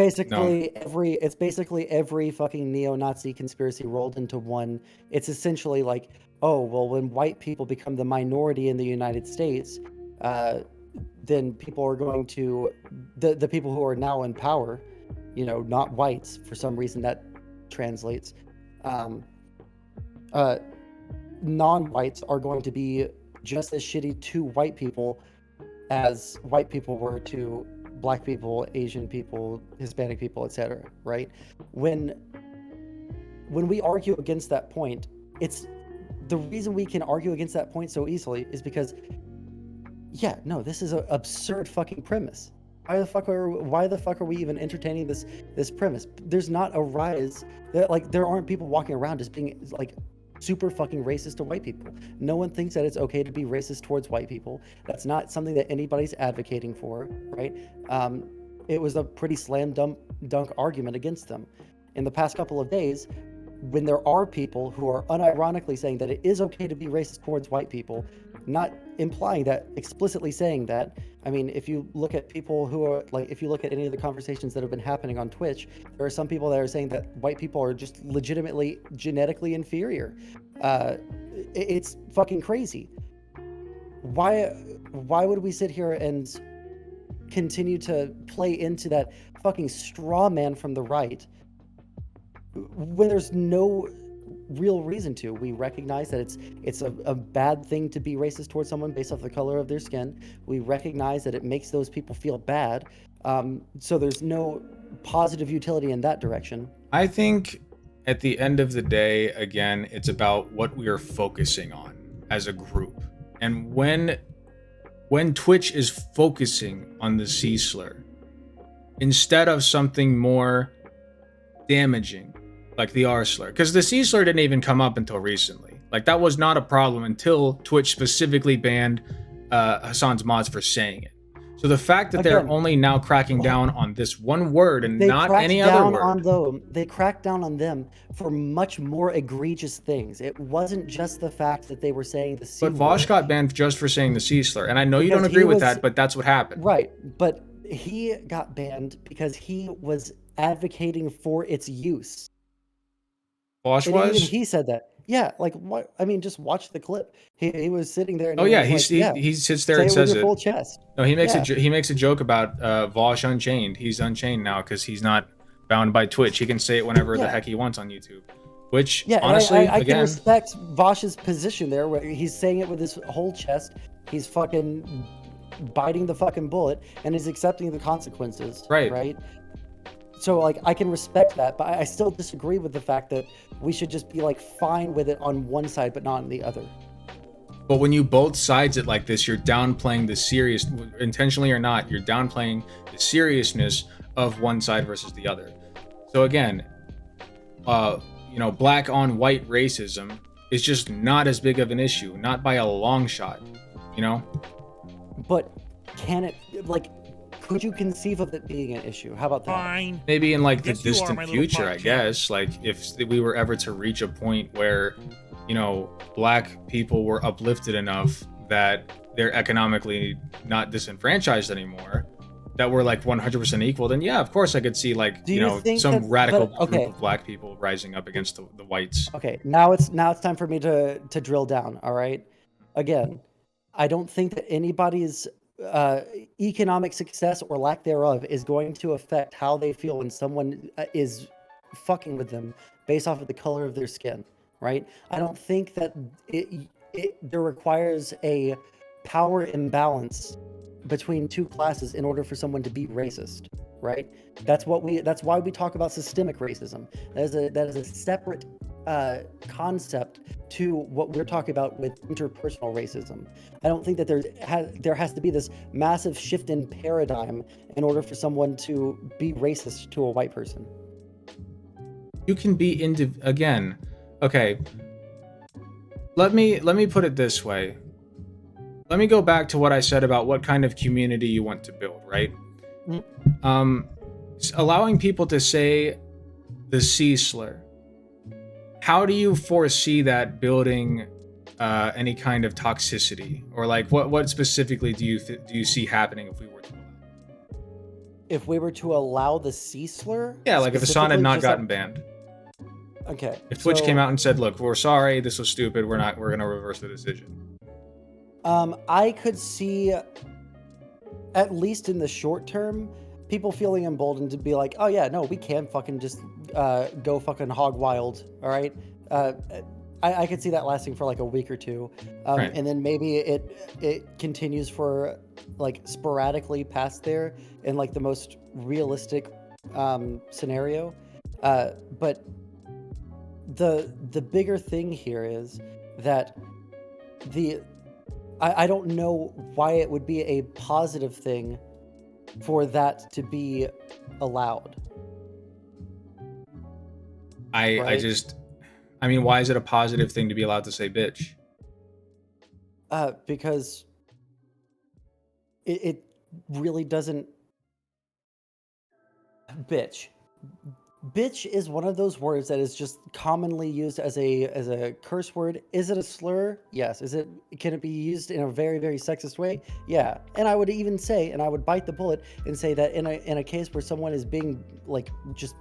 basically every fucking neo-Nazi conspiracy rolled into one. It's essentially like, oh, well, when white people become the minority in the United States, then people are going to the people who are now in power not whites. For some reason that translates. Um, Non-whites are going to be just as shitty to white people as white people were to black people, Asian people, Hispanic people, etc. Right? When we argue against that point, it's the reason we can argue against that point so easily is because, yeah, no, this is an absurd fucking premise. Why the fuck are we even entertaining this premise? There's not a rise that there aren't people walking around just being like super fucking racist to white people. No one thinks that it's okay to be racist towards white people. That's not something that anybody's advocating for, right? It was a pretty slam dunk argument against them. In the past couple of days, when there are people who are unironically saying that it is okay to be racist towards white people, not implying that, explicitly saying that. I mean, if you look at people who are if you look at any of the conversations that have been happening on Twitch, there are some people that are saying that white people are just legitimately genetically inferior. It's fucking crazy. Why would we sit here and continue to play into that fucking straw man from the right when there's no real reason to? We recognize that it's a bad thing to be racist towards someone based off the color of their skin. We recognize that it makes those people feel bad. So there's no positive utility in that direction. I think at the end of the day, again, it's about what we are focusing on as a group. And when Twitch is focusing on the C slur, instead of something more damaging, like the R slur, because the C slur didn't even come up until recently. That was not a problem until Twitch specifically banned Hassan's mods for saying it. So the fact that they're only now cracking down on this one word and not any other word. They cracked down on them for much more egregious things. It wasn't just the fact that they were saying the C word. But Vosh got banned just for saying the C slur. And I know you don't agree with that, but that's what happened. Right. But he got banned because he was advocating for its use. Vosh was? Even he said that. Yeah, what? I mean, just watch the clip. He was sitting there. And he sits there and says it. Full chest. No, he makes a joke about Vosh Unchained. He's unchained now because he's not bound by Twitch. He can say it whenever the heck he wants on YouTube. Which honestly, I can respect Vosh's position there, where he's saying it with his whole chest. He's fucking biting the fucking bullet and is accepting the consequences. Right. So I can respect that, but I still disagree with the fact that we should just be fine with it on one side but not on the other. But when you both sides it like this, you're downplaying the serious, intentionally or not, you're downplaying the seriousness of one side versus the other. So again, black on white racism is just not as big of an issue, not by a long shot, But can it could you conceive of it being an issue? How about that? Fine. Maybe in the distant future, I guess. If we were ever to reach a point where, black people were uplifted enough that they're economically not disenfranchised anymore, that we're 100% equal, then yeah, of course I could see some radical group of black people rising up against the whites. Okay, now it's time for me to drill down. All right, again, I don't think that anybody's economic success or lack thereof is going to affect how they feel when someone is fucking with them based off of the color of their skin, right? I don't think that there requires a power imbalance between two classes in order for someone to be racist, right? That's why we talk about systemic racism. That is a separate concept to what we're talking about with interpersonal racism. I don't think that there has to be this massive shift in paradigm in order for someone to be racist to a white person. You can be again. Okay. Let me put it this way. Let me go back to what I said about what kind of community you want to build, right? Mm-hmm. Allowing people to say the C slur. How do you foresee that building any kind of toxicity, or what specifically do you see happening if we were to allow the C slur? Yeah, if Hassan had not gotten banned. Okay. If Twitch came out and said, "Look, we're sorry, this was stupid. We're going to reverse the decision." I could see, at least in the short term, people feeling emboldened to be like, oh yeah, no, we can fucking just go fucking hog wild. All right. Uh, I could see that lasting for like a week or two, Right. and then maybe it continues for like sporadically past there in like the most realistic scenario. But the bigger thing here is that the I don't know why it would be a positive thing for that to be allowed, I right? just, I mean, why is it a positive thing to be allowed to say bitch? Because it really doesn't. Bitch. Bitch is one of those words that is just commonly used as a curse word. Is it a slur? Yes. Can it be used in a very sexist way? Yeah. And I would even say, and I would bite the bullet and say that in a case where someone is being like just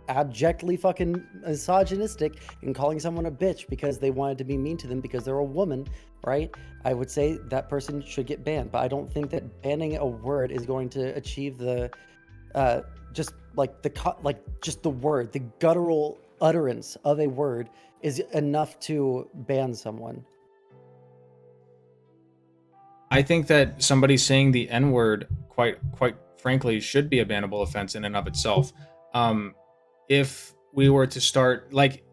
abjectly fucking misogynistic and calling someone a bitch because they wanted to be mean to them because they're a woman, right? I would say that person should get banned, but I don't think that banning a word is going to achieve the uh, just like just the word, the guttural utterance of a word is enough to ban someone. I think that somebody saying the N word, quite frankly, should be a bannable offense in and of itself. Um, if we were to start like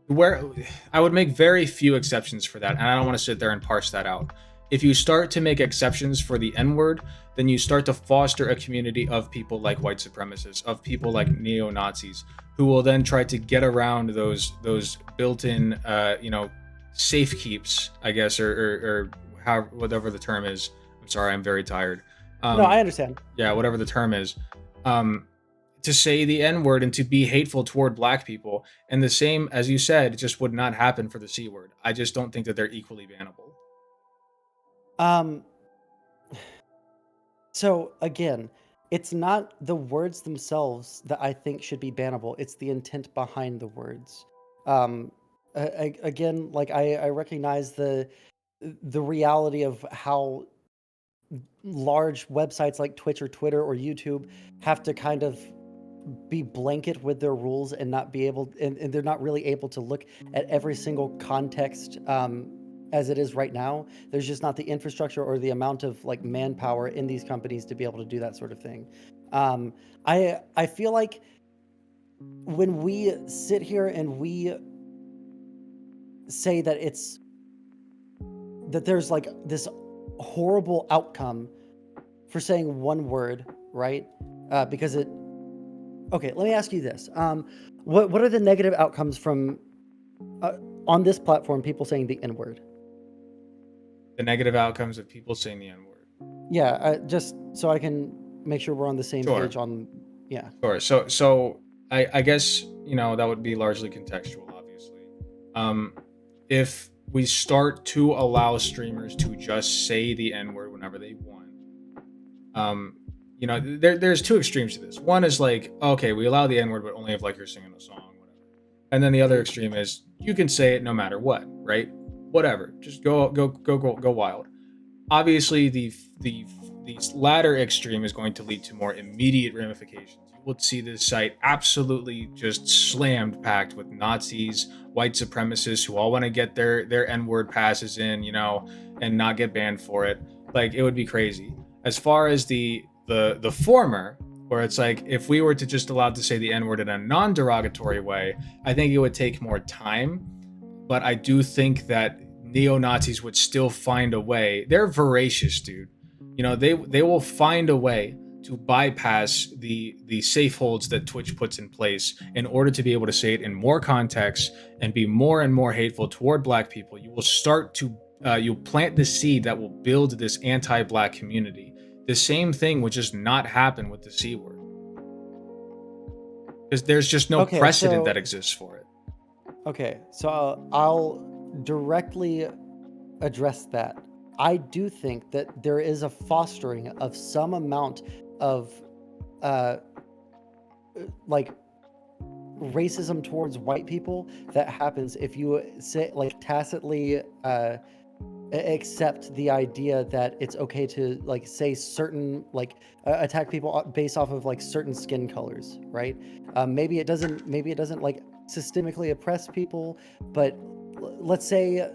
where I would make very few exceptions for that, and I don't want to sit there and parse that out. If you start to make exceptions for the N word, then you start to foster a community of people like white supremacists, of people like neo Nazis, who will then try to get around those built-in, safe keeps, I guess, or how whatever the term is. I'm sorry, I'm very tired. No, Um, I understand. yeah, whatever the term is. Um, to say the N word and to be hateful toward black people. And the same, as you said, just would not happen for the C word. I just don't think that they're equally bannable. Um, so again, it's not the words themselves that I think should be bannable. It's the intent behind the words. Um, Again, like I recognize the reality of how large websites like Twitch or Twitter or YouTube have to kind of be blanket with their rules and not be able and they're not really able to look at every single context as it is right now. There's just not the infrastructure or the amount of like manpower in these companies to be able to do that sort of thing. um, I feel like when we sit here and we say that there's like this horrible outcome for saying one word, right? Because it Okay, let me ask you this. What are the negative outcomes from uh, on this platform? People saying the N word. The negative outcomes of people saying the N word. Yeah, just so I can make sure we're on the same Sure, page on. Yeah. sure. So I guess that would be largely contextual, obviously. Um, if we start to allow streamers to just say the N word whenever they want, um, there's two extremes to this. One is like, okay, we allow the N word, but only if like you're singing a song, whatever. And then the other Mhm. extreme is you can say it no matter what, right? Whatever, just go wild. Obviously, the latter extreme is going to lead to more immediate ramifications. You will see this site absolutely just slammed, packed with Nazis, white supremacists who all want to get their N word passes in, and not get banned for it. Like it would be crazy. As far as the former, where it's like if we were to just allow to say the N word in a non-derogatory way, I think it would take more time. But I do think that neo Nazis would still find a way. They're voracious, dude. They will find a way to bypass the safe holds that Twitch puts in place in order to be able to say it in more context and be more and more hateful toward Black people. You will start to you'll plant the seed that will build this anti-Black community. The same thing would just not happen with the C word because there's just no Okay, precedent that so exists for it. I'll directly address that. I do think that there is a fostering of some amount of uh, like racism towards white people that happens if you say like tacitly accept the idea that it's okay to like say certain like attack people based off of like certain skin colors, right? Maybe it doesn't. Maybe it doesn't like systemically oppress people, but let's say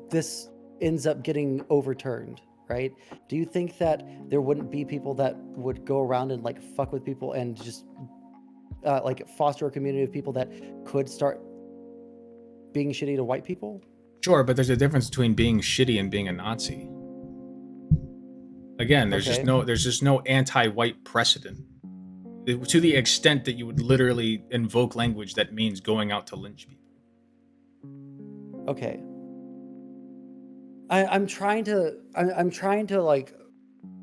this ends up getting overturned, right? Do you think that there wouldn't be people that would go around and like fuck with people and just like foster a community of people that could start being shitty to white people? Sure, but there's a difference between being shitty and being a Nazi. Again, Okay. there's just no anti-white precedent to the extent that you would literally invoke language that means going out to lynch people. Okay. I'm trying to I'm trying to like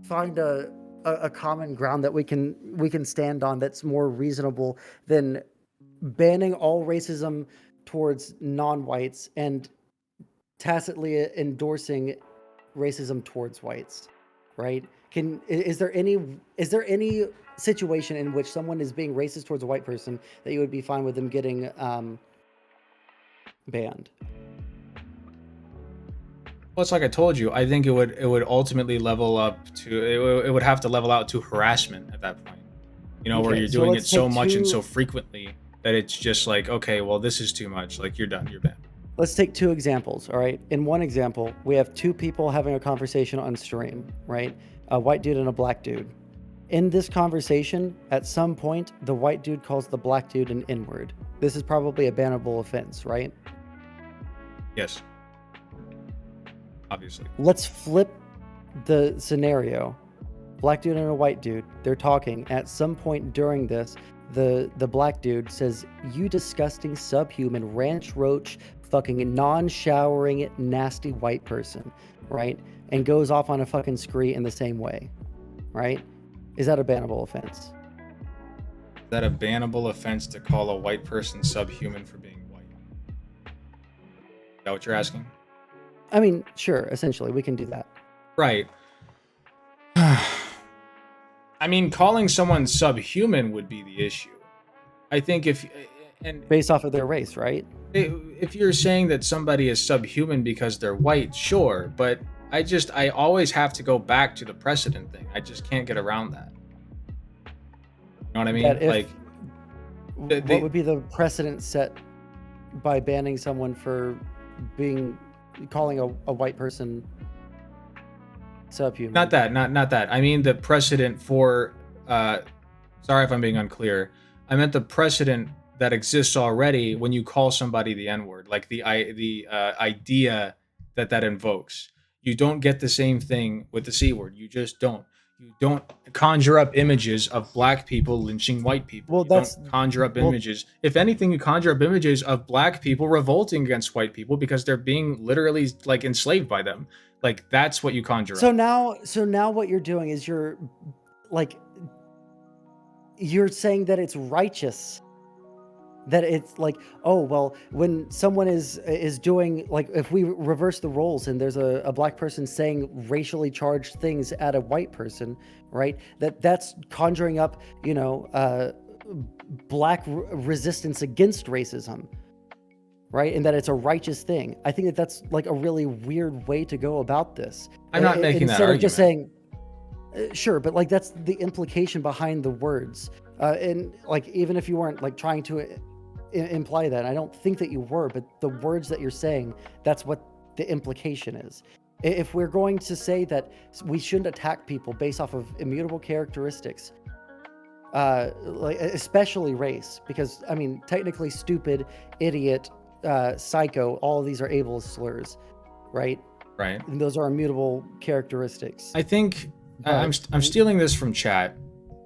find a common ground that we can stand on that's more reasonable than banning all racism towards non-whites and tacitly endorsing racism towards whites, right? Is there any situation in which someone is being racist towards a white person that you would be fine with them getting banned? Well, it's like I told you. I think it would ultimately level up to it would have to level out to harassment at that point. Where Okay, you're so doing it let's so take much and so two frequently that it's just like, okay, well, this is too much. Like, you're done. You're banned. let's take two examples, all right? In one example, we have two people having a conversation on stream, right? A white dude and a black dude. In this conversation, at some point, the white dude calls the black dude an N-word. This is probably a bannable offense, right? Yes, obviously. Let's flip the scenario. Black dude and a white dude, they're talking. At some point during this, the black dude says, "You disgusting subhuman ranch roach fucking non-showering nasty white person," right? And goes off on a fucking scree in the same way, right? Is that a bannable offense? Is that a bannable offense to call a white person subhuman for being white? Is that what you're asking? I mean, sure, essentially, we can do that. Right. I mean, calling someone subhuman would be the issue. I think and Based off of their race, right? if you're saying that somebody is subhuman because they're white, sure, but I always have to go back to the precedent thing. I just can't get around that. You know what I mean? That if Like, what would be the precedent set by banning someone for calling a white person subhuman? not that. I mean the precedent for sorry if I'm being unclear. I meant the precedent that exists already when you call somebody the N-word, like the idea that invokes. You don't get the same thing with the C word. You just don't. You don't conjure up images of black people lynching white people. Well, You don't that's conjure up well. images. If anything, you conjure up images of black people revolting against white people because they're being literally like enslaved by them. Like, that's what you conjure So up. now what you're doing is like you're saying that it's righteous, that it's like, oh well, when someone is doing, like, if we reverse the roles and there's a black person saying racially charged things at a white person, right, that's conjuring up black resistance against racism, right, and that it's a righteous thing. I think that that's like a really weird way to go about this. I'm not making that Instead of just argument. saying sure, but like that's the implication behind the words, and like even if you weren't like trying to imply that, I don't think that you were, but the words that you're saying, that's what the implication is. If we're going to say that we shouldn't attack people based off of immutable characteristics, like especially race, because I mean technically stupid, idiot, psycho, all of these are ableist slurs, right? Right. And those are immutable characteristics. I think I'm But I'm stealing this from chat.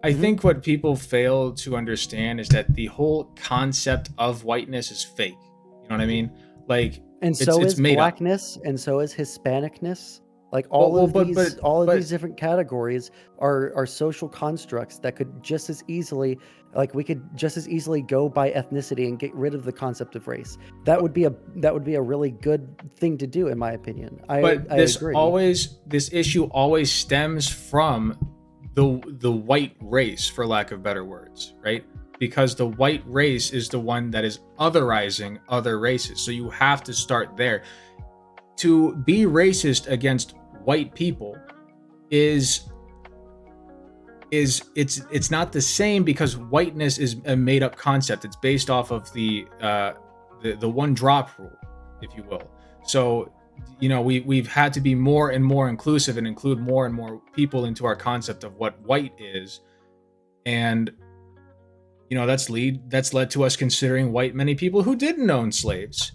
I mhm. think what people fail to understand is that the whole concept of whiteness is fake. You know what I mean? Like, And it's so it's is made up. blackness, and so is Hispanicness. Like Well, all well, of these, all of but these different categories are social constructs that could just as easily, like we could just as easily go by ethnicity and get rid of the concept of race. That would be a really good thing to do, in my opinion. I agree. this issue always stems from the white race, for lack of better words, right? Because the white race is the one that is otherizing other races. So you have to start there. to be racist against white people is it's not the same, because whiteness is a made up concept. It's based off of the one drop rule, if you will. So we've had to be more and more inclusive and include more and more people into our concept of what white is. And that's led to us considering white many people who didn't own slaves,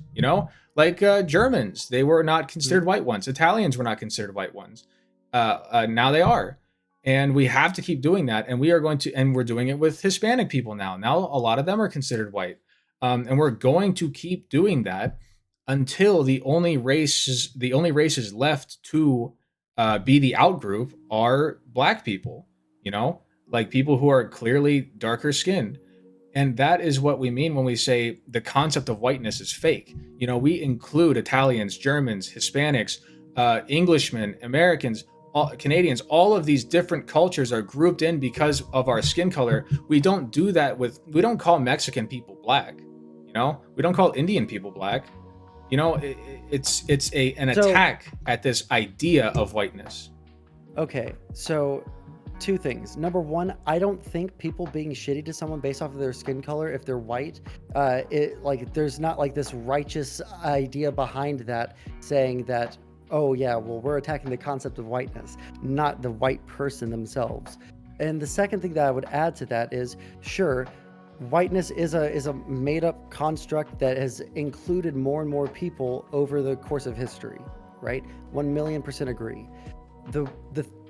like Germans. They were not considered white ones. Italians were not considered white ones. Now they are. And we have to keep doing that. And we're doing it with Hispanic people now. Now a lot of them are considered white. And we're going to keep doing that until the only races left to be the out group are black people, like people who are clearly darker skinned. And that is what we mean when we say the concept of whiteness is fake. We include Italians, Germans, Hispanics, Englishmen, Americans, Canadians. All of these different cultures are grouped in because of our skin color. We don't do that we don't call Mexican people black. We don't call Indian people black. It's an attack at this idea of whiteness. Okay, so two things. Number one, I don't think people being shitty to someone based off of their skin color, if they're white, there's not like this righteous idea behind that saying that, oh yeah, well, we're attacking the concept of whiteness, not the white person themselves. And the second thing that I would add to that is, sure, whiteness is a made-up construct that has included more and more people over the course of history, right? 1,000,000% agree. The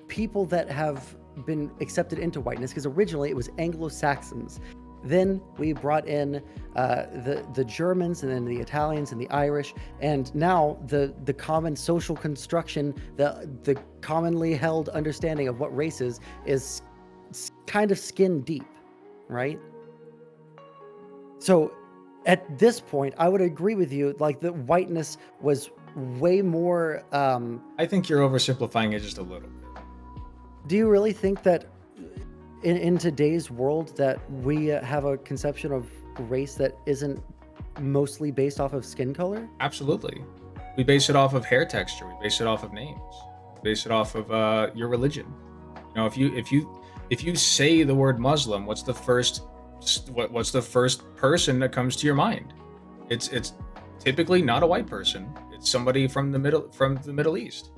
people that have been accepted into whiteness, because originally it was Anglo-Saxons. Then we brought in the Germans, and then the Italians and the Irish, and now the common social construction, the commonly held understanding of what race is kind of skin deep, right? So at this point, I would agree with you, like the whiteness was way more... I think you're oversimplifying it just a little bit. Do you really think that in today's world that we have a conception of race that isn't mostly based off of skin color? Absolutely. We base it off of hair texture. We base it off of names. We base it off of your religion. If you say the word Muslim, what's the first person that comes to your mind? It's typically not a white person. It's somebody from the Middle East.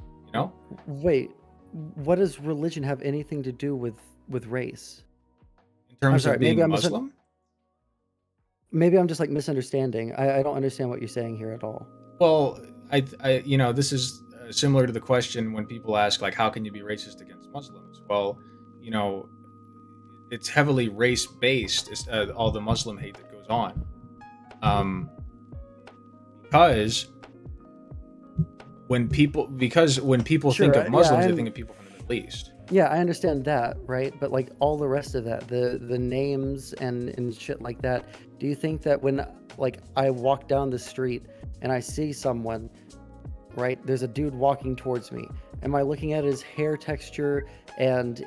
Wait, what does religion have anything to do with race? In terms of being Muslim? Maybe I'm just like misunderstanding. I don't understand what you're saying here at all. Well, I this is similar to the question when people ask, like, how can you be racist against Muslims? Well, it's heavily race based, all the Muslim hate that goes on, because when people think of Muslims, they think of people from the Middle East. Yeah, I understand that, right? But like all the rest of that, the names and shit like that, do you think that when like I walk down the street and I see someone, right, there's a dude walking towards me, am I looking at his hair texture and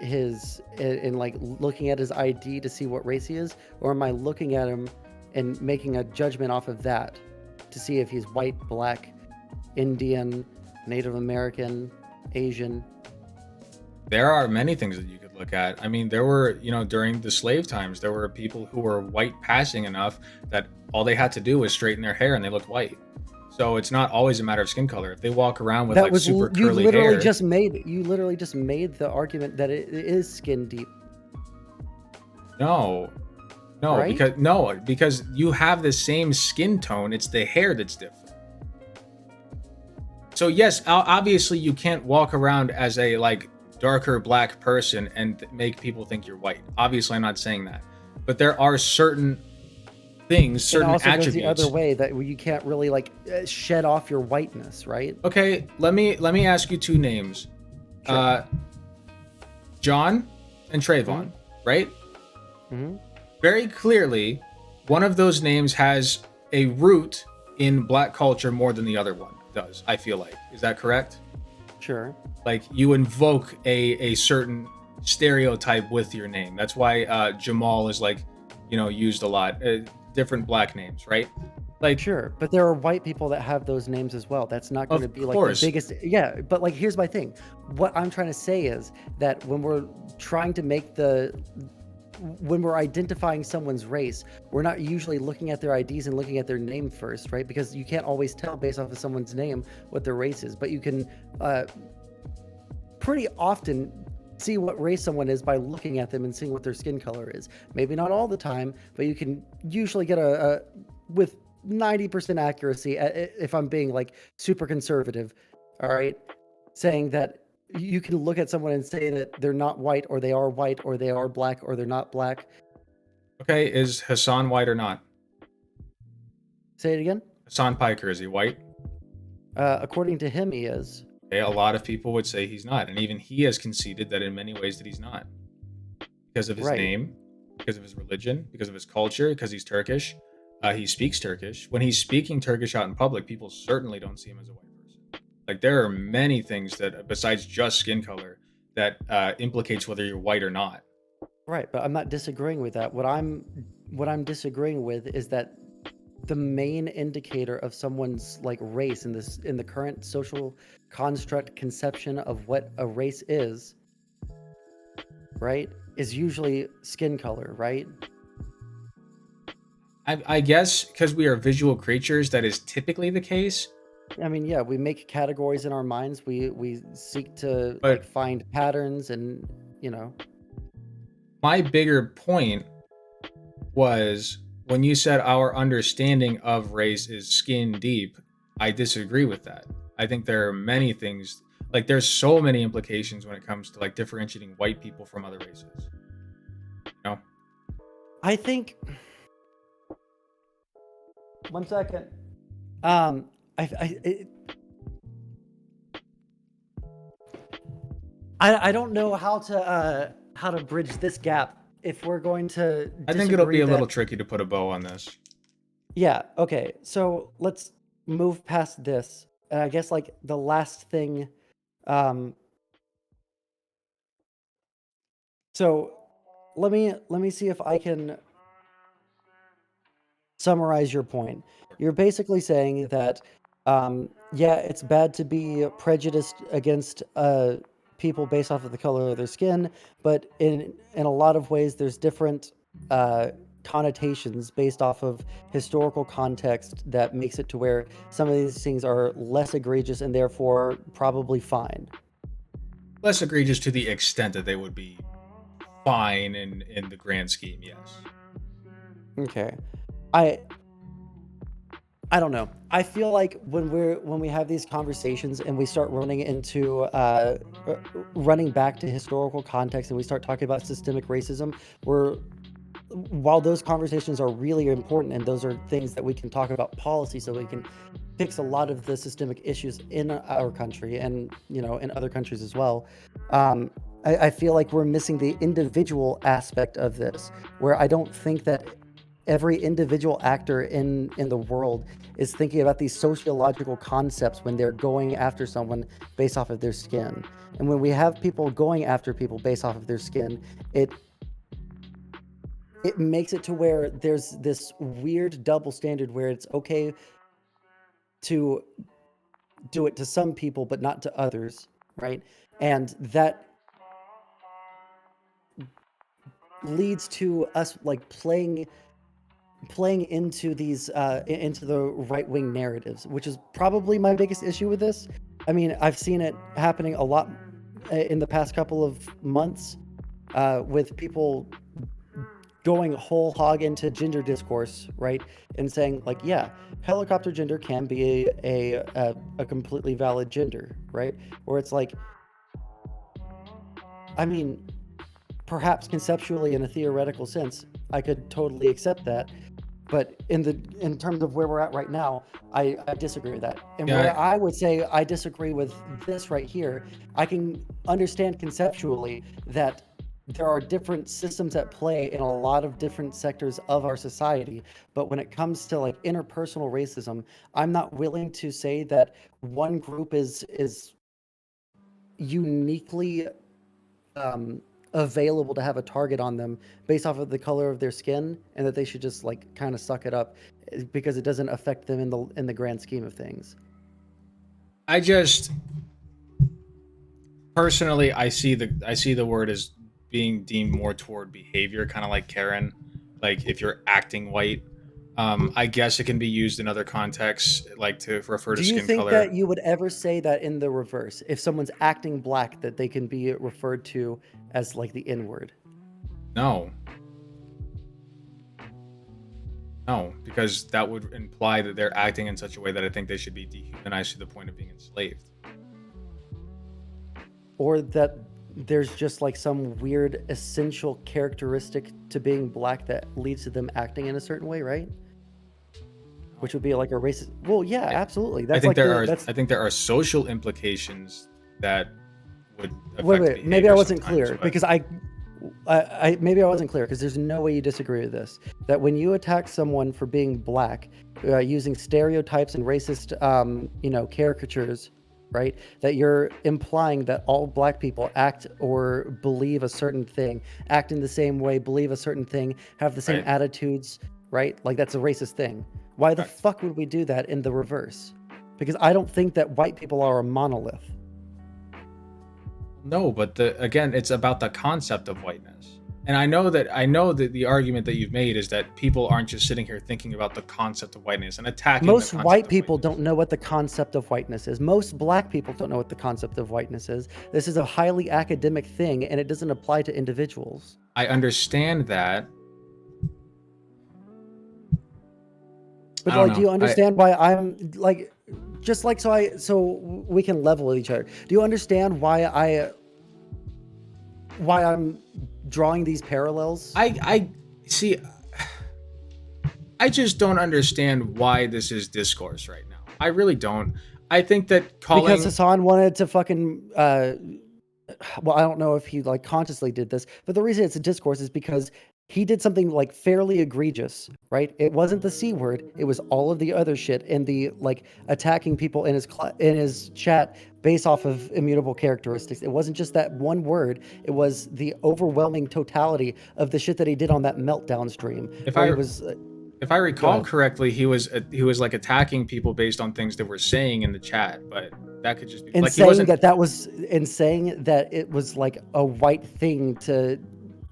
like looking at his ID to see what race he is, or am I looking at him and making a judgment off of that to see if he's white, black, Indian, Native American, Asian? There are many things that you could look at. I mean, there were, during the slave times, there were people who were white passing enough that all they had to do was straighten their hair and they looked white. So it's not always a matter of skin color. If they walk around with super curly hair, you literally just made the argument that it is skin deep. No, right? because you have the same skin tone. It's the hair that's different. So yes, obviously you can't walk around as a darker black person and make people think you're white. Obviously, I'm not saying that, but there are certain things, certain attributes. Goes the other way, that you can't really shed off your whiteness, right? Okay, let me ask you two names, sure. John and Trayvon, right? Mm-hmm. Very clearly, one of those names has a root in black culture more than the other one does. I feel like, is that correct? Sure. Like you invoke a certain stereotype with your name. That's why Jamal is used a lot. Different black names, right? Like, Sure, but there are white people that have those names as well. That's not going to of be like the course. biggest. Yeah, but like here's my thing. What I'm trying to say is that when we're trying to make the when we're identifying someone's race, we're not usually looking at their IDs and looking at their name first, right? Because you can't always tell based off of someone's name what their race is, but you can uh, pretty often see what race someone is by looking at them and seeing what their skin color is. Maybe not all the time, but you can usually get a with 90% accuracy if I'm being like super conservative, all right, saying that you can look at someone and say that they're not white or they are white or they are black or they're not black. Okay, is Hassan white or not? Say it again. Hassan Piker, is he white? According to him, he is. Okay, a lot of people would say he's not, and even he has conceded that in many ways that he's not, because of his Right. name, because of his religion, because of his culture, because he's Turkish. He speaks Turkish. When he's speaking Turkish out in public, people certainly don't see him as a white person. Like, there are many things that, besides just skin color, that implicates whether you're white or not. Right, but I'm not disagreeing with that. What I'm disagreeing with is that the main indicator of someone's like race in the current social construct conception of what a race is, right, is usually skin color, right? I guess because we are visual creatures, that is typically the case. I mean, yeah, we make categories in our minds. We seek to like But find patterns and, you know. my bigger point was when you said our understanding of race is skin deep, I disagree with that. I think there are many things, like there's so many implications when it comes to like differentiating white people from other races. You know? I think one second. Um I don't know how to bridge this gap if we're going to I think it'll be disagree a little that. tricky to put a bow on this. Yeah, okay. So let's move past this. And I guess like the last thing um so let me see if I can summarize your point. You're basically saying that, yeah, it's bad to be prejudiced against people based off of the color of their skin, but in a lot of ways, there's different uh, connotations based off of historical context that makes it to where some of these things are less egregious and therefore probably fine. Less egregious to the extent that they would be fine in the grand scheme, yes. Okay. I I don't know. I feel like when we have these conversations and we start running into running back to historical context and we start talking about systemic racism, we're while those conversations are really important and those are things that we can talk about policy so we can fix a lot of the systemic issues in our country and in other countries as well. Um, I feel like we're missing the individual aspect of this, where I don't think that every individual actor in the world is thinking about these sociological concepts when they're going after someone based off of their skin. And when we have people going after people based off of their skin, it makes it to where there's this weird double standard where it's okay to do it to some people but not to others, right? And that leads to us like playing into these into the right-wing narratives, which is probably my biggest issue with this. I mean, I've seen it happening a lot in the past couple of months with people going whole hog into gender discourse, right? And saying like, yeah, helicopter gender can be a completely valid gender, right? Where it's like, I mean, perhaps conceptually in a theoretical sense, I could totally accept that. But in terms of where we're at right now, I disagree with that. And where Yeah, I would say I disagree with this right here, I can understand conceptually that there are different systems at play in a lot of different sectors of our society. But when it comes to like interpersonal racism, I'm not willing to say that one group is uniquely um, available to have a target on them based off of the color of their skin, and that they should just like kind of suck it up because it doesn't affect them in the grand scheme of things. I just personally I see the word as being deemed more toward behavior, kind of like Karen. Like if you're acting white, I guess it can be used in other contexts, like to refer to Do you skin think color. that you would ever say that in the reverse, if someone's acting black, that they can be referred to as like the N word? No, no, because that would imply that they're acting in such a way that I think they should be dehumanized to the point of being enslaved. Or that there's just like some weird essential characteristic to being black that leads to them acting in a certain way, right? Which would be like a racist. Well, yeah, I, absolutely. I That's think like there the are that's I think there are social implications that would wait, affect wait. Maybe I behavior wasn't sometimes, clear but because maybe I wasn't clear because there's no way you disagree with this. That when you attack someone for being black, using stereotypes and racist, caricatures, right? That you're implying that all black people act or believe a certain thing, act in the same way, believe a certain thing, have the same right, attitudes, right? Like that's a racist thing. Why the correct. fuck would we do that in the reverse? Because I don't think that white people are a monolith. No, but again, it's about the concept of whiteness. And I know that the argument that you've made is that people aren't just sitting here thinking about the concept of whiteness and attacking the Most concept white of people whiteness. don't know what the concept of whiteness is. Most black people don't know what the concept of whiteness is. This is a highly academic thing and it doesn't apply to individuals. I understand that. But I don't like, do know. you understand why I'm like, just like so we can level with each other. Do you understand why I'm drawing these parallels? I see. I just don't understand why this is discourse right now. I really don't. I think that Because calling. Hassan wanted to fucking well, I don't know if he like consciously did this, but the reason it's a discourse is because he did something like fairly egregious, right? It wasn't the C word, it was all of the other shit and the like attacking people in in his chat based off of immutable characteristics. It wasn't just that one word, it was the overwhelming totality of the shit that he did on that meltdown stream If where he I was if I go recall ahead. correctly, he was like attacking people based on things that were saying in the chat, but that could just be And like he saying wasn't. that that was and saying that it was like a white thing to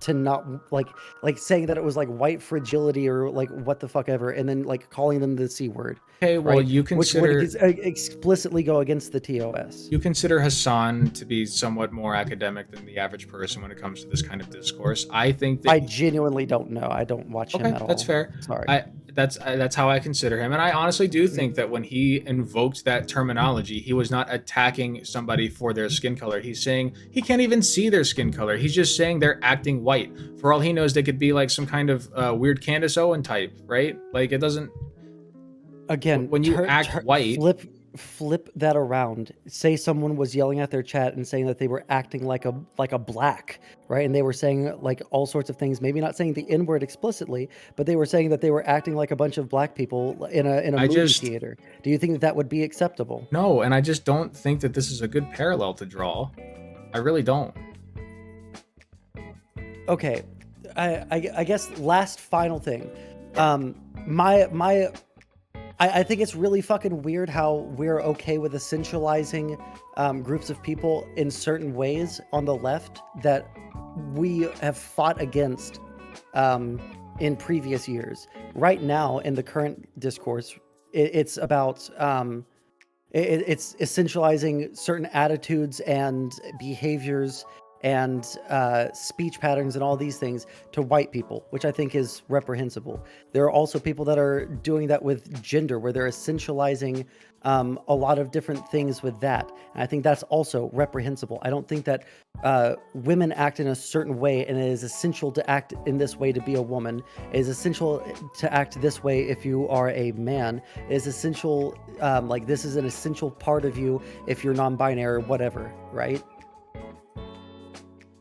not like saying that it was like white fragility or like what the fuck ever, and then like calling them the C word, Okay, well right? Which would explicitly go against the TOS. you consider Hassan to be somewhat more academic than the average person when it comes to this kind of discourse. I think that I genuinely don't know. I don't watch him okay, at that's all. fair. Sorry. That's how I consider him, and I honestly do Mm. think that when he invoked that terminology, he was not attacking somebody for their skin color. He's saying he can't even see their skin color. He's just saying they're acting white. For all he knows, they could be like some kind of weird Candace Owen type, right? Like it doesn't. Again, When you act white, flip that around. Say someone was yelling at their chat and saying that they were acting like a black, right? And they were saying like all sorts of things, maybe not saying the N word explicitly, but they were saying that they were acting like a bunch of black people in a I movie just theater. Do you think that that would be acceptable? no, and I just don't think that this is a good parallel to draw. I really don't. Okay, I guess last final thing. Um, my I think it's really fucking weird how we're okay with essentializing groups of people in certain ways on the left that we have fought against in previous years. Right now, in the current discourse, it's about it's essentializing certain attitudes and behaviors and speech patterns and all these things to white people, which I think is reprehensible. There are also people that are doing that with gender, where they're essentializing a lot of different things with that. And I think that's also reprehensible. I don't think that women act in a certain way and it is essential to act in this way to be a woman. It is essential to act this way if you are a man. It is essential, like this is an essential part of you if you're non-binary or whatever, right?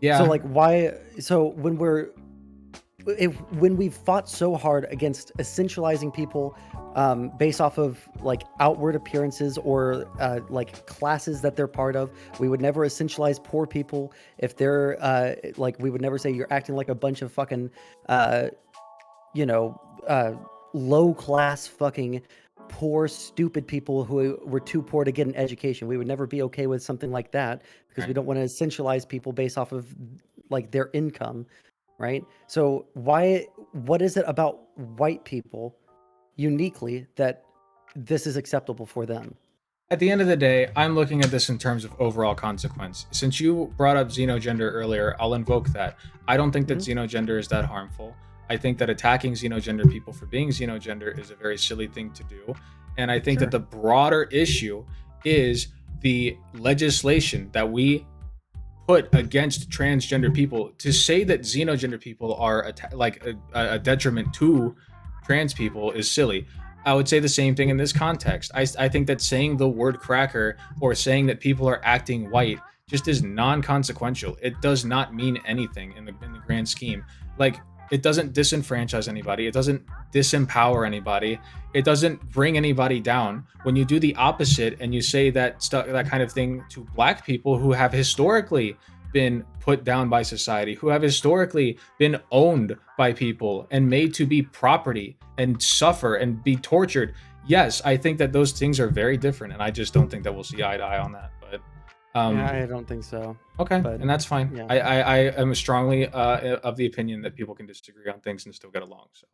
So Yeah, like why so when we're when we've fought so hard against essentializing people based off of like outward appearances or like classes that they're part of. We would never essentialize poor people if they're like, we would never say you're acting like a bunch of fucking uh, you know, low class fucking poor stupid people who were too poor to get an education. We would never be okay with something like that because we Right. don't want to essentialize people based off of like their income, right? So why, what is it about white people uniquely that this is acceptable for them? At the end of the day, I'm looking at this in terms of overall consequence. Since you brought up xenogender earlier, I'll invoke that. I don't think that Mhm. xenogender is that harmful. I think that attacking xenogender people for being xenogender is a very silly thing to do. And I think that Sure. the broader issue is the legislation that we put against transgender people. To say that xenogender people are like a detriment to trans people is silly. I would say the same thing in this context. I think that saying the word cracker or saying that people are acting white just is non-consequential. It does not mean anything in the grand scheme. Like, it doesn't disenfranchise anybody. It doesn't disempower anybody. It doesn't bring anybody down. When you do the opposite and you say that kind of thing to black people who have historically been put down by society, who have historically been owned by people and made to be property and suffer and be tortured. Yes, I think that those things are very different, and I just don't think that we'll see eye to eye on that. But Yeah, um, I don't think so. okay, But and that's fine. yeah. I am strongly of the opinion that people can disagree on things and still get along. So